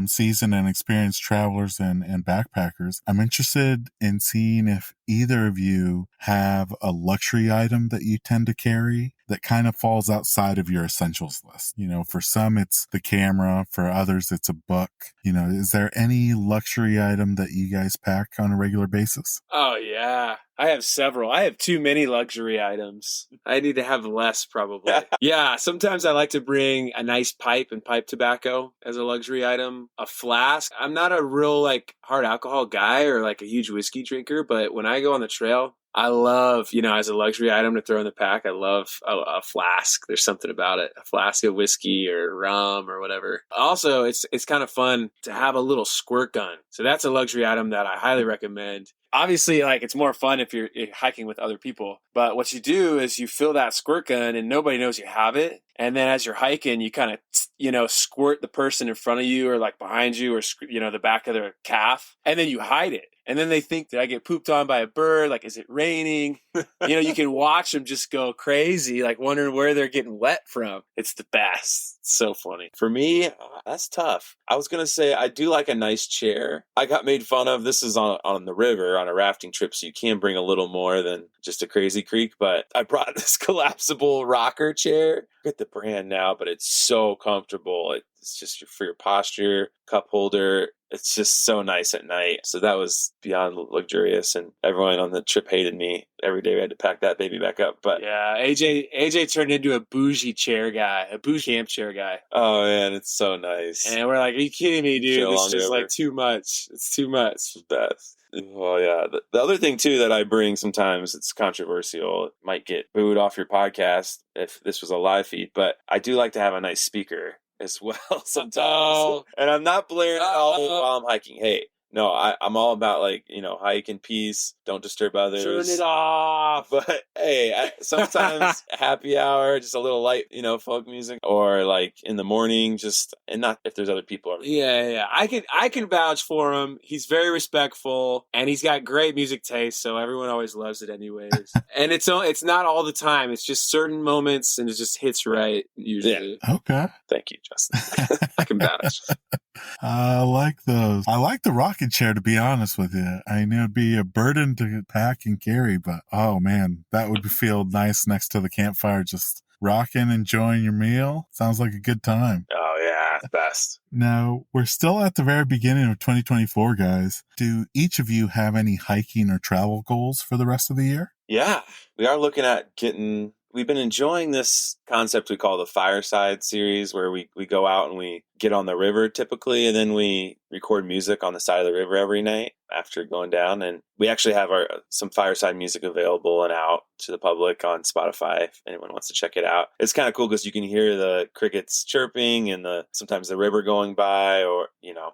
seasoned and experienced travelers and backpackers, I'm interested in seeing if either of you have a luxury item that you tend to carry that kind of falls outside of your essentials list. For some, it's the camera. For others, it's a book. Is there any luxury item that you guys pack on a regular basis? Oh, yeah. I have several. I have too many luxury items. I need to have less, probably. Yeah, sometimes I like to bring a nice pipe and pipe tobacco as a luxury item, a flask. I'm not a real hard alcohol guy or a huge whiskey drinker, but when I go on the trail, I love, as a luxury item to throw in the pack, I love a flask. There's something about it. A flask of whiskey or rum or whatever. Also, it's kind of fun to have a little squirt gun. So that's a luxury item that I highly recommend. Obviously, like, it's more fun if you're hiking with other people. But what you do is you fill that squirt gun and nobody knows you have it. And then as you're hiking, you kind of, squirt the person in front of you or like behind you or, the back of their calf. And then you hide it. And then they think that I get pooped on by a bird. Like, is it raining? You can watch them just go crazy, like wondering where they're getting wet from. It's the best. It's so funny. For me, that's tough. I was going to say I do like a nice chair. I got made fun of. This is on the river on a rafting trip, so you can bring a little more than just a crazy creek. But I brought this collapsible rocker chair. I forget the brand now, but it's so comfortable. It's just for your posture, cup holder. It's just so nice at night. So that was beyond luxurious, and everyone on the trip hated me. Every day we had to pack that baby back up. But yeah, AJ turned into a bougie chair guy, a bougie camp chair guy. Oh man, it's so nice. And we're like, are you kidding me, dude? This is like too much. It's too much. It's the best. Well, yeah. The other thing too that I bring sometimes, it's controversial. It might get booed off your podcast if this was a live feed, but I do like to have a nice speaker as well sometimes. And I'm not blaring out while I'm hiking. Hey, no, I'm all about, like, hike in peace. Don't disturb others. Turn it off. But hey, sometimes happy hour, just a little light, folk music, or like in the morning, and not if there's other people around. Yeah. I can vouch for him. He's very respectful, and he's got great music taste, so everyone always loves it anyways. And it's not all the time. It's just certain moments, and it just hits right usually. Yeah. Okay. Thank you, Justin. I can vouch. I like those. I like the rocking chair, to be honest with you. I know it'd be a burden to pack and carry, but oh man, that would feel nice next to the campfire, just rocking, enjoying your meal. Sounds like a good time. Oh yeah, best. Now, we're still at the very beginning of 2024, guys. Do each of you have any hiking or travel goals for the rest of the year? Yeah, we are looking at we've been enjoying this concept we call the Fireside series, where we go out and we get on the river typically, and then we record music on the side of the river every night after going down. And we actually have some Fireside music available and out to the public on Spotify if anyone wants to check it out. It's kind of cool because you can hear the crickets chirping and sometimes the river going by, or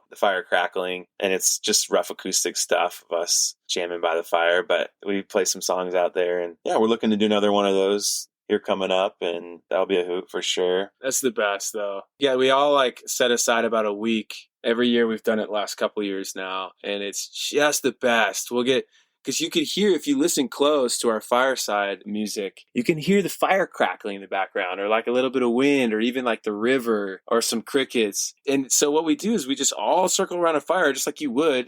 the fire crackling, and it's just rough acoustic stuff of us jamming by the fire. But we play some songs out there, and yeah, we're looking to do another one of those here coming up, and that'll be a hoot for sure. That's the best, though. Yeah, we all set aside about a week every year. We've done it the last couple of years now, and it's just the best. Because you could hear, if you listen close to our Fireside music, you can hear the fire crackling in the background, or like a little bit of wind, or even like the river or some crickets. And so what we do is we just all circle around a fire just like you would,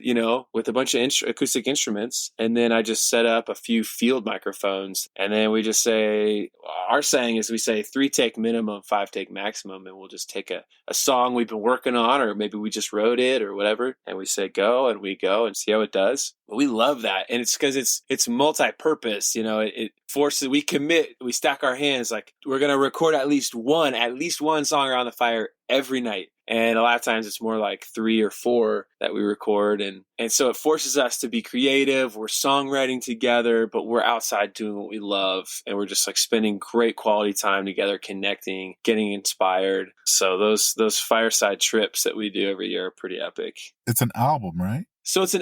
with a bunch of acoustic instruments. And then I just set up a few field microphones, and then we just say, our saying is we say 3-take minimum, 5-take maximum, and we'll just take a song we've been working on, or maybe we just wrote it or whatever, and we say go, and we go and see how it does. But we love that. And it's because it's multi-purpose, it forces, we commit, we stack our hands, like we're going to record at least one song around the fire every night. And a lot of times it's more like 3 or 4 that we record. And so it forces us to be creative. We're songwriting together, but we're outside doing what we love. And we're just spending great quality time together, connecting, getting inspired. So those Fireside trips that we do every year are pretty epic. It's an album, right? So it's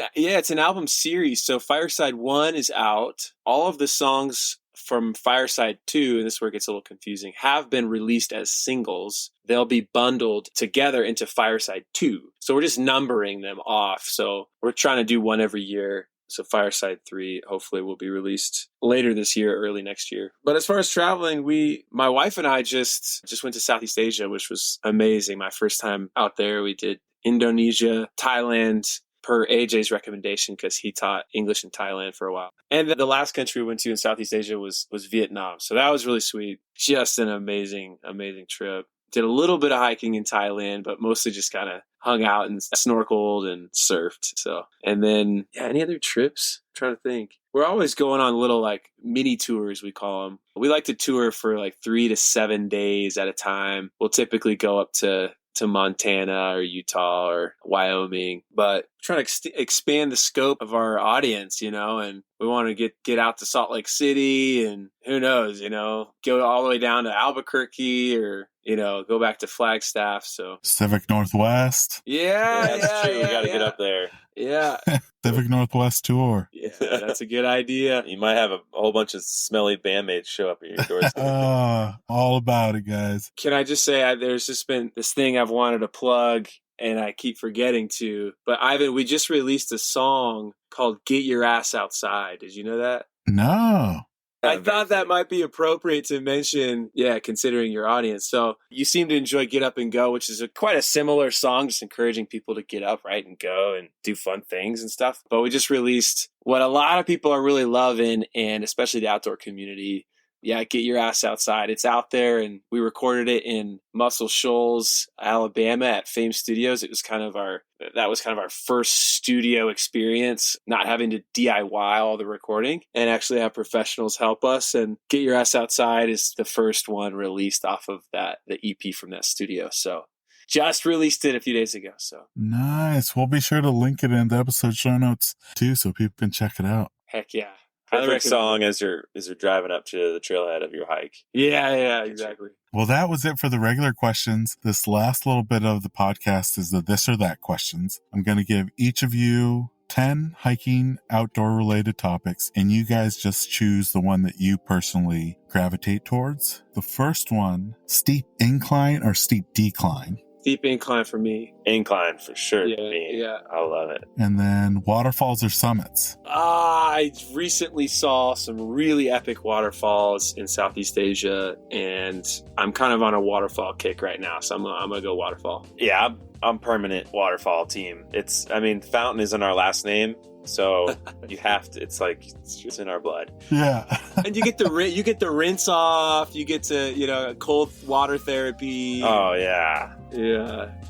an album series. So Fireside 1 is out. All of the songs from Fireside 2, and this is where it gets a little confusing, have been released as singles. They'll be bundled together into Fireside 2. So we're just numbering them off. So we're trying to do one every year. So Fireside 3 hopefully will be released later this year, early next year. But as far as traveling, my wife and I just went to Southeast Asia, which was amazing. My first time out there. We did Indonesia, Thailand, per AJ's recommendation, because he taught English in Thailand for a while. And the last country we went to in Southeast Asia was Vietnam. So that was really sweet. Just an amazing, amazing trip. Did a little bit of hiking in Thailand, but mostly just kind of hung out and snorkeled and surfed. So, and then, any other trips? I'm trying to think. We're always going on little mini tours, we call them. We like to tour for 3 to 7 days at a time. We'll typically go up to to Montana or Utah or Wyoming, but trying to expand the scope of our audience, and we want to get out to Salt Lake City, and who knows, go all the way down to Albuquerque or, go back to Flagstaff. So Pacific Northwest. Yeah, that's true. We got to get up there. Yeah. Pacific Northwest tour. Yeah, that's a good idea. You might have a whole bunch of smelly bandmates show up at your doorstep. All about it, guys. Can I just say, there's just been this thing I've wanted to plug, and I keep forgetting to. But Ivan, we just released a song called "Get Your Ass Outside." Did you know that? No. I thought that might be appropriate to mention, considering your audience. So you seem to enjoy Get Up and Go, which is quite a similar song, just encouraging people to get up, right, and go and do fun things and stuff. But we just released what a lot of people are really loving, and especially the outdoor community. Yeah, Get Your Ass Outside. It's out there, and we recorded it in Muscle Shoals, Alabama at Fame Studios. It was kind of our first studio experience, not having to DIY all the recording and actually have professionals help us. And Get Your Ass Outside is the first one released off of the EP from that studio. So just released it a few days ago. So nice. We'll be sure to link it in the episode show notes too, so people can check it out. Heck yeah. Perfect song as you're driving up to the trailhead of your hike. Yeah, exactly. Well, that was it for the regular questions. This last little bit of the podcast is the this or that questions. I'm going to give each of you 10 hiking outdoor related topics, and you guys just choose the one that you personally gravitate towards. The first one, steep incline or steep decline? Steep incline for me. Incline for sure. Yeah, for me. yeah. I love it. And then waterfalls or summits? I recently saw some really epic waterfalls in Southeast Asia, and I'm kind of on a waterfall kick right now, so I'm gonna go waterfall. Yeah, I'm permanent waterfall team. Fountain is in our last name. So you have to. It's like it's in our blood. Yeah, and you get the rinse off. You get to cold water therapy. Oh yeah,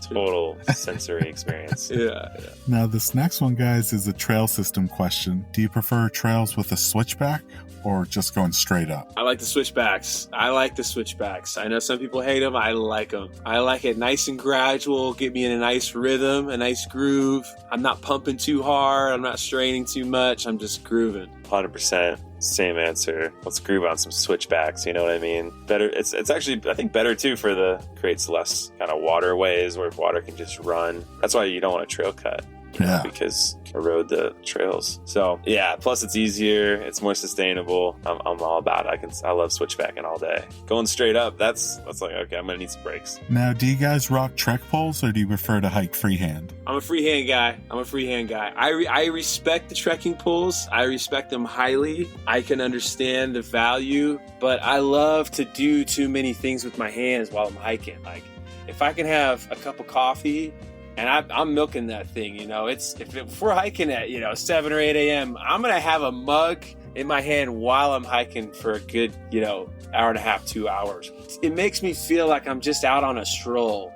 total sensory experience. Yeah. Now this next one, guys, is a trail system question. Do you prefer trails with a switchback or just going straight up? I like the switchbacks. I know some people hate them. I like them. I like it nice and gradual. Get me in a nice rhythm, a nice groove. I'm not pumping too hard. I'm not straining too much. I'm just grooving. 100%. Same answer. Let's groove on some switchbacks. You know what I mean? Better. It's actually, I think, better too creates less kind of waterways where water can just run. That's why you don't want a trail cut. Because erode the trails. So yeah, plus it's easier, it's more sustainable. I'm all about it. I love switchbacking all day. Going straight up, that's like, okay, I'm gonna need some breaks. Now, do you guys rock trek poles or do you prefer to hike freehand? I'm a freehand guy. I respect the trekking poles. I respect them highly. I can understand the value, but I love to do too many things with my hands while I'm hiking. Like if I can have a cup of coffee and I'm milking that thing, if we're hiking at, 7 or 8 a.m., I'm going to have a mug in my hand while I'm hiking for a good, hour and a half, 2 hours. It makes me feel like I'm just out on a stroll,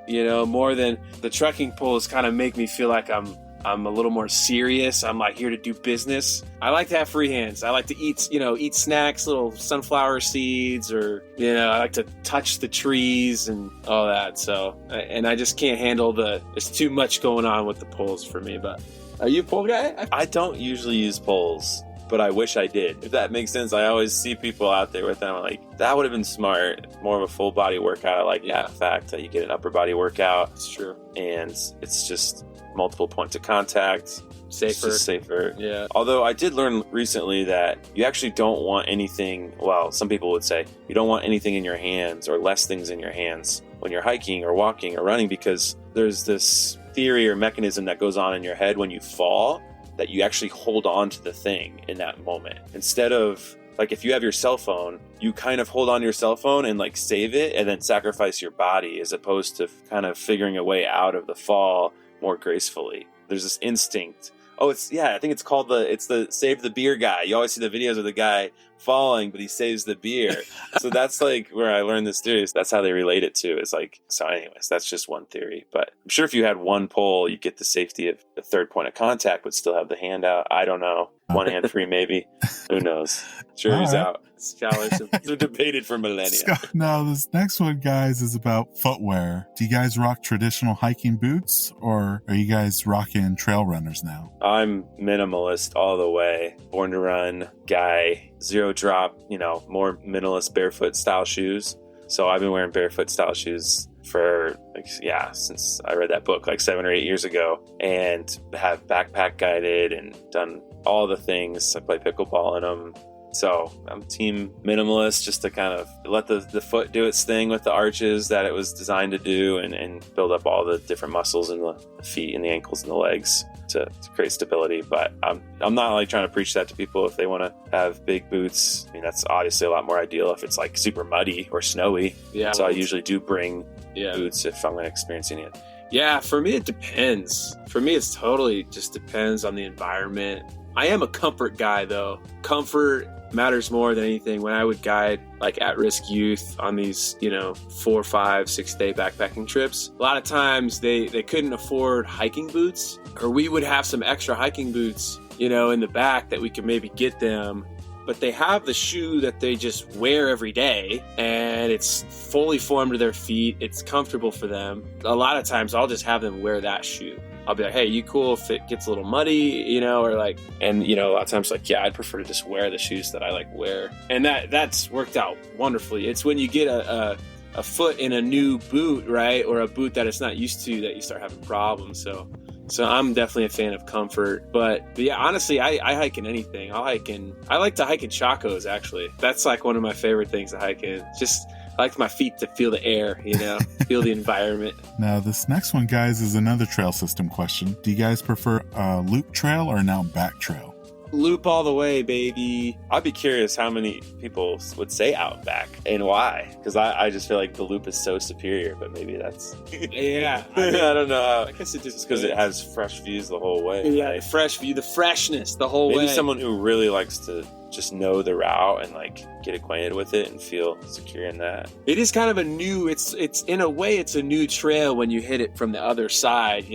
more than the trekking poles kind of make me feel like I'm a little more serious. I'm like here to do business. I like to have free hands. I like to eat snacks, little sunflower seeds, or, I like to touch the trees and all that. So, and I just can't handle there's too much going on with the poles for me. But are you a pole guy? I don't usually use poles, but I wish I did. If that makes sense, I always see people out there with them. I'm like, that would have been smart. More of a full body workout. I like the fact that you get an upper body workout. It's true. And it's just multiple points of contact. Safer. Yeah. Although I did learn recently that you actually don't want anything, well, some people would say you don't want anything in your hands or less things in your hands when you're hiking or walking or running, because there's this theory or mechanism that goes on in your head when you fall that you actually hold on to the thing in that moment. Instead of, like, if you have your cell phone, you kind of hold on to your cell phone and like save it and then sacrifice your body, as opposed to kind of figuring a way out of the fall more gracefully. There's this instinct. I think it's called the save the beer guy. You always see the videos of the guy falling, but he saves the beer. So that's like where I learned this theory. That's how they relate it to. It's like, so anyways, that's just one theory. But I'm sure if you had one pole, you get the safety of the third point of contact, but still have the hand out. I don't know. One hand free, maybe. Who knows? Jury's All right. out. Scholars. They're debated for millennia. Now, this next one, guys, is about footwear. Do you guys rock traditional hiking boots, or are you guys rocking trail runners now? I'm minimalist all the way. Born to run guy, zero drop, more minimalist barefoot style shoes. So I've been wearing barefoot style shoes for since I read that book 7 or 8 years ago, and have backpack guided and done all the things. I play pickleball in them. So I'm team minimalist, just to kind of let the foot do its thing with the arches that it was designed to do, and build up all the different muscles in the feet and the ankles and the legs to create stability. But I'm not trying to preach that to people. If they want to have big boots, I mean, that's obviously a lot more ideal if it's super muddy or snowy. Yeah. So I usually do bring boots if I'm experiencing it. Yeah, for me, it depends. For me, it's totally just depends on the environment. I am a comfort guy, though. Comfort matters more than anything. When I would guide at-risk youth on these 4, 5, 6 day backpacking trips, a lot of times they couldn't afford hiking boots, or we would have some extra hiking boots in the back that we could maybe get them, but they have the shoe that they just wear every day, and it's fully formed to their feet. It's comfortable for them. A lot of times I'll just have them wear that shoe. I'll be like, hey, you cool if it gets a little muddy, or a lot of times I'd prefer to just wear the shoes that I wear. And that's worked out wonderfully. It's when you get a foot in a new boot, right? Or a boot that it's not used to, that you start having problems. So I'm definitely a fan of comfort. But yeah, honestly, I hike in anything. I like to hike in Chacos, actually. That's one of my favorite things to hike in. Just I like my feet to feel the air, feel the environment. Now, this next one, guys, is another trail system question. Do you guys prefer a loop trail or an out back trail? Loop all the way, baby. I'd be curious how many people would say Outback and why, because I just feel like the loop is so superior, but maybe that's yeah. I don't know. I guess it just because it has fresh views the whole way. Yeah, right? fresh view, the freshness the whole way. Maybe someone who really likes to just know the route and get acquainted with it and feel secure in that. It is kind of a new, it's in a way it's a new trail when you hit it from the other side,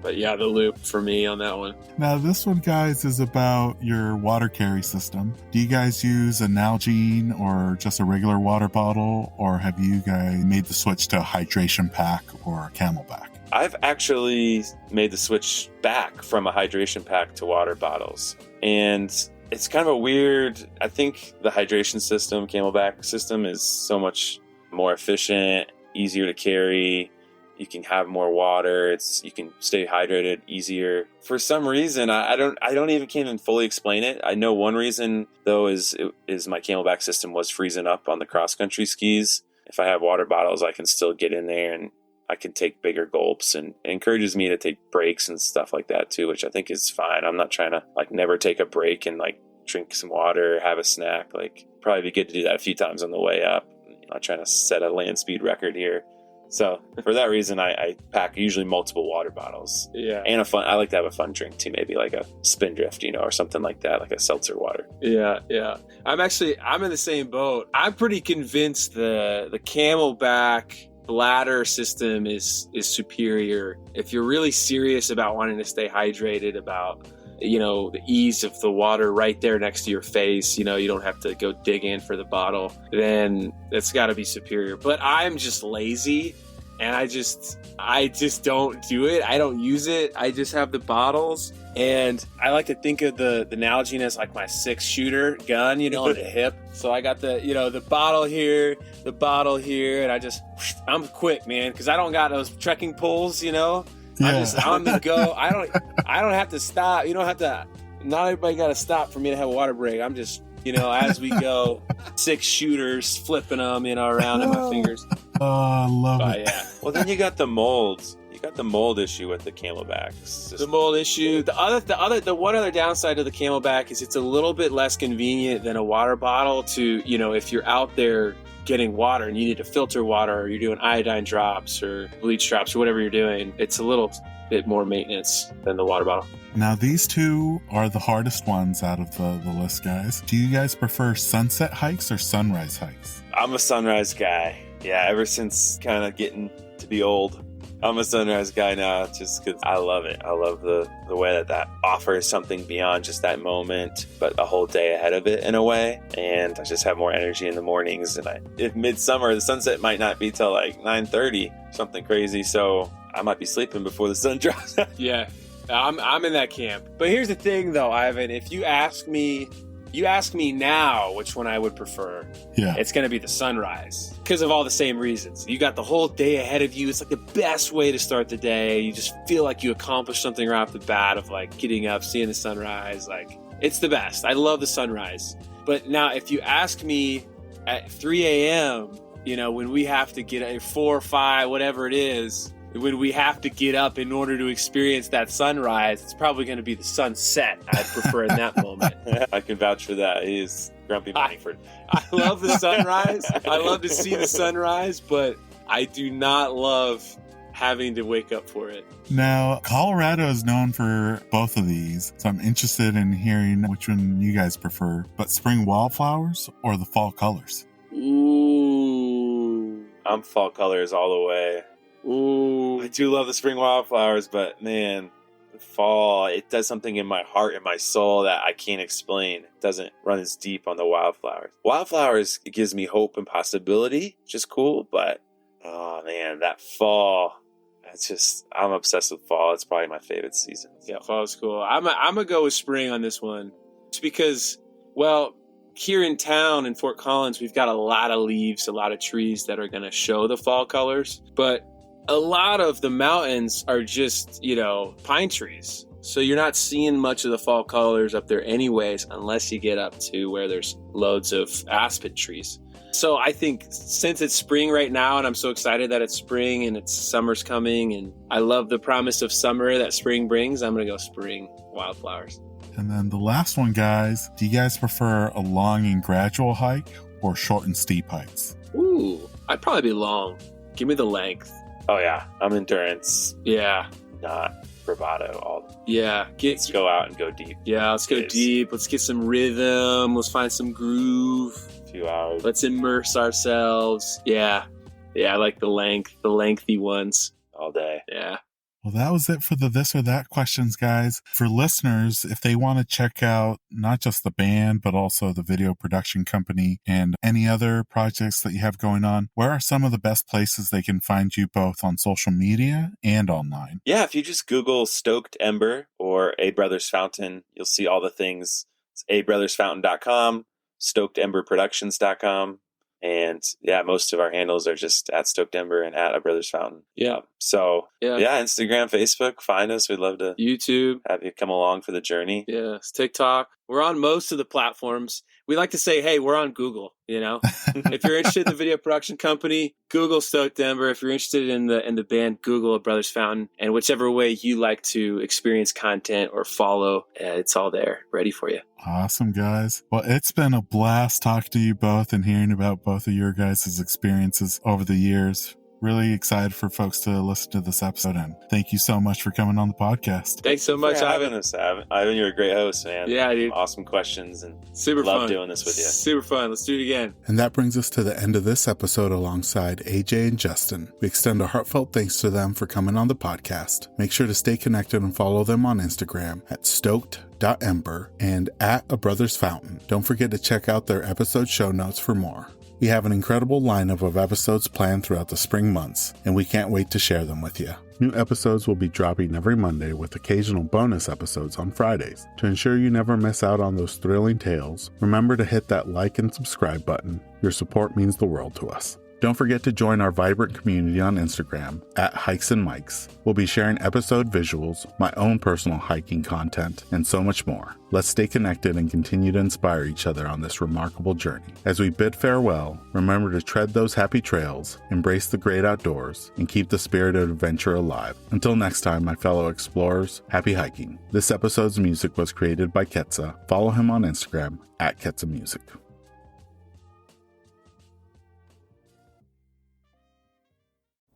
but yeah, the loop for me on that one. Now, this one, guys, is about your water carry system. Do you guys use an Nalgene or just a regular water bottle, or have you guys made the switch to a hydration pack or a Camelback? I've actually made the switch back from a hydration pack to water bottles, and it's kind of a weird, I think the hydration system, Camelback system, is so much more efficient, easier to carry. You can have more water. You can stay hydrated easier. For some reason, I can't even fully explain it. I know one reason though is my Camelback system was freezing up on the cross country skis. If I have water bottles, I can still get in there and I can take bigger gulps, and it encourages me to take breaks and stuff like that too, which I think is fine. I'm not trying to never take a break and drink some water, have a snack. Probably be good to do that a few times on the way up. I'm not trying to set a land speed record here. So for that reason, I pack usually multiple water bottles. Yeah. And I like to have a fun drink too, maybe a Spindrift, or something like that, like a seltzer water. Yeah. I'm in the same boat. I'm pretty convinced the Camelback bladder system is superior. If you're really serious about wanting to stay hydrated, about the ease of the water right there next to your face, you don't have to go dig in for the bottle, then it's got to be superior. But I'm just lazy, and I just don't do it. I don't use it. I just have the bottles, and I like to think of the Nalgene as my 6-shooter gun, on the hip. So I got the bottle here, and I'm quick, man, because I don't got those trekking poles, I'm just on the go. I don't have to stop. Not everybody got to stop for me to have a water break. I'm just, as we go, 6 shooters, flipping them, around in my fingers. Oh, I love it. Yeah. Well, then you got the molds. You got the mold issue with the Camelbacks. The mold issue. The one other downside of the Camelback is it's a little bit less convenient than a water bottle to, if you're out there getting water and you need to filter water, or you're doing iodine drops or bleach drops or whatever you're doing, it's a little bit more maintenance than the water bottle. Now, these two are the hardest ones out of the list, guys. Do you guys prefer sunset hikes or sunrise hikes? I'm a sunrise guy. Yeah, ever since kind of getting to be old, I'm a sunrise guy now just because I love it. I love the way that offers something beyond just that moment, but a whole day ahead of it in a way. And I just have more energy in the mornings. And if midsummer, the sunset might not be till like 9:30, something crazy. So I might be sleeping before the sun drops. Yeah, I'm in that camp. But here's the thing, though, Ivan. If you ask me now which one I would prefer, it's going to be the sunrise because of all the same reasons. You got the whole day ahead of you. It's like the best way to start the day. You just feel like you accomplished something right off the bat of like getting up, seeing the sunrise. Like, it's the best. I love the sunrise. But now if you ask me at 3 a.m., when we have to get at 4 or 5, whatever it is, when we have to get up in order to experience that sunrise, it's probably going to be the sunset. I prefer in that moment. I can vouch for that. He's grumpy Manningford. I love the sunrise. I love to see the sunrise, but I do not love having to wake up for it. Now, Colorado is known for both of these, so I'm interested in hearing which one you guys prefer. But spring wildflowers or the fall colors? Ooh. I'm fall colors all the way. Ooh. I do love the spring wildflowers, but man, the fall, it does something in my heart and my soul that I can't explain. It doesn't run as deep on the wildflowers. Wildflowers, it gives me hope and possibility, which is cool, but oh man, that fall, I'm obsessed with fall. It's probably my favorite season. Yeah, fall is cool. I'm gonna go with spring on this one. Just because, well, here in town in Fort Collins, we've got a lot of leaves, a lot of trees that are going to show the fall colors. But a lot of the mountains are just, pine trees. So you're not seeing much of the fall colors up there anyways, unless you get up to where there's loads of aspen trees. So I think since it's spring right now, and I'm so excited that it's spring and summer's coming, and I love the promise of summer that spring brings, I'm going to go spring wildflowers. And then the last one, guys, do you guys prefer a long and gradual hike or short and steep hikes? Ooh, I'd probably be long. Give me the length. Oh yeah, I'm endurance. Yeah. Not bravado. Let's go out and go deep. Yeah, let's go deep. Let's get some rhythm. Let's find some groove. A few hours. Let's immerse ourselves. Yeah, I like the lengthy ones. All day. Yeah. Well, that was it for the this or that questions, guys. For listeners, if they want to check out not just the band, but also the video production company and any other projects that you have going on, where are some of the best places they can find you both on social media and online? Yeah, if you just Google Stoked Ember or A Brothers Fountain, you'll see all the things. It's abrothersfountain.com, stokedemberproductions.com. And yeah, most of our handles are just at Stoked Ember and at A Brothers Fountain. Yeah. Instagram, Facebook, find us. We'd love to YouTube, have you come along for the journey. Yeah, it's TikTok. We're on most of the platforms. We like to say, hey, we're on Google. If you're interested in the video production company, Google Stoked Ember. If you're interested in the band, Google A Brothers Fountain. And whichever way you like to experience content or follow, it's all there, ready for you. Awesome, guys. Well, it's been a blast talking to you both and hearing about both of your guys' experiences over the years. Really excited for folks to listen to this episode, and thank you so much for coming on the podcast. Thanks so much, Ivan. Ivan, you're a great host, man. Yeah, dude. Awesome questions, and super love fun doing this with you. Super fun. Let's do it again. And that brings us to the end of this episode alongside AJ and Justin. We extend a heartfelt thanks to them for coming on the podcast. Make sure to stay connected and follow them on Instagram at stoked.ember and at A Brothers Fountain. Don't forget to check out their episode show notes for more. We have an incredible lineup of episodes planned throughout the spring months, and we can't wait to share them with you. New episodes will be dropping every Monday with occasional bonus episodes on Fridays. To ensure you never miss out on those thrilling tales, remember to hit that like and subscribe button. Your support means the world to us. Don't forget to join our vibrant community on Instagram at Hikes and Mics. We'll be sharing episode visuals, my own personal hiking content, and so much more. Let's stay connected and continue to inspire each other on this remarkable journey. As we bid farewell, remember to tread those happy trails, embrace the great outdoors, and keep the spirit of adventure alive. Until next time, my fellow explorers, happy hiking. This episode's music was created by Ketsa. Follow him on Instagram at Ketsa Music.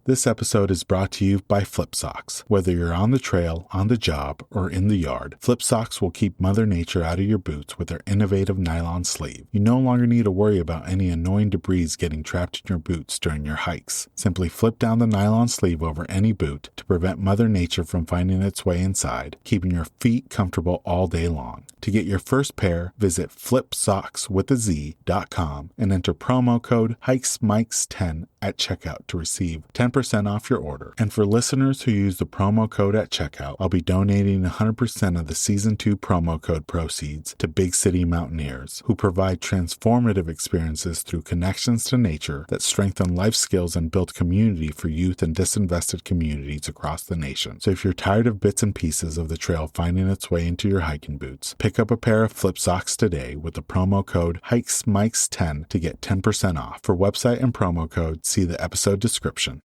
This episode is brought to you by Flip Socks. Whether you're on the trail, on the job, or in the yard, Flip Socks will keep Mother Nature out of your boots with their innovative nylon sleeve. You no longer need to worry about any annoying debris getting trapped in your boots during your hikes. Simply flip down the nylon sleeve over any boot to prevent Mother Nature from finding its way inside, keeping your feet comfortable all day long. To get your first pair, visit flipsockswithaz.com and enter promo code HikesMikes10 at checkout to receive 10% off your order. And for listeners who use the promo code at checkout, I'll be donating 100% of the Season 2 promo code proceeds to Big City Mountaineers, who provide transformative experiences through connections to nature that strengthen life skills and build community for youth in disinvested communities across the nation. So if you're tired of bits and pieces of the trail finding its way into your hiking boots, pick up a pair of Flip Socks today with the promo code HikesMikes10 to get 10% off. For website and promo code, see the episode description.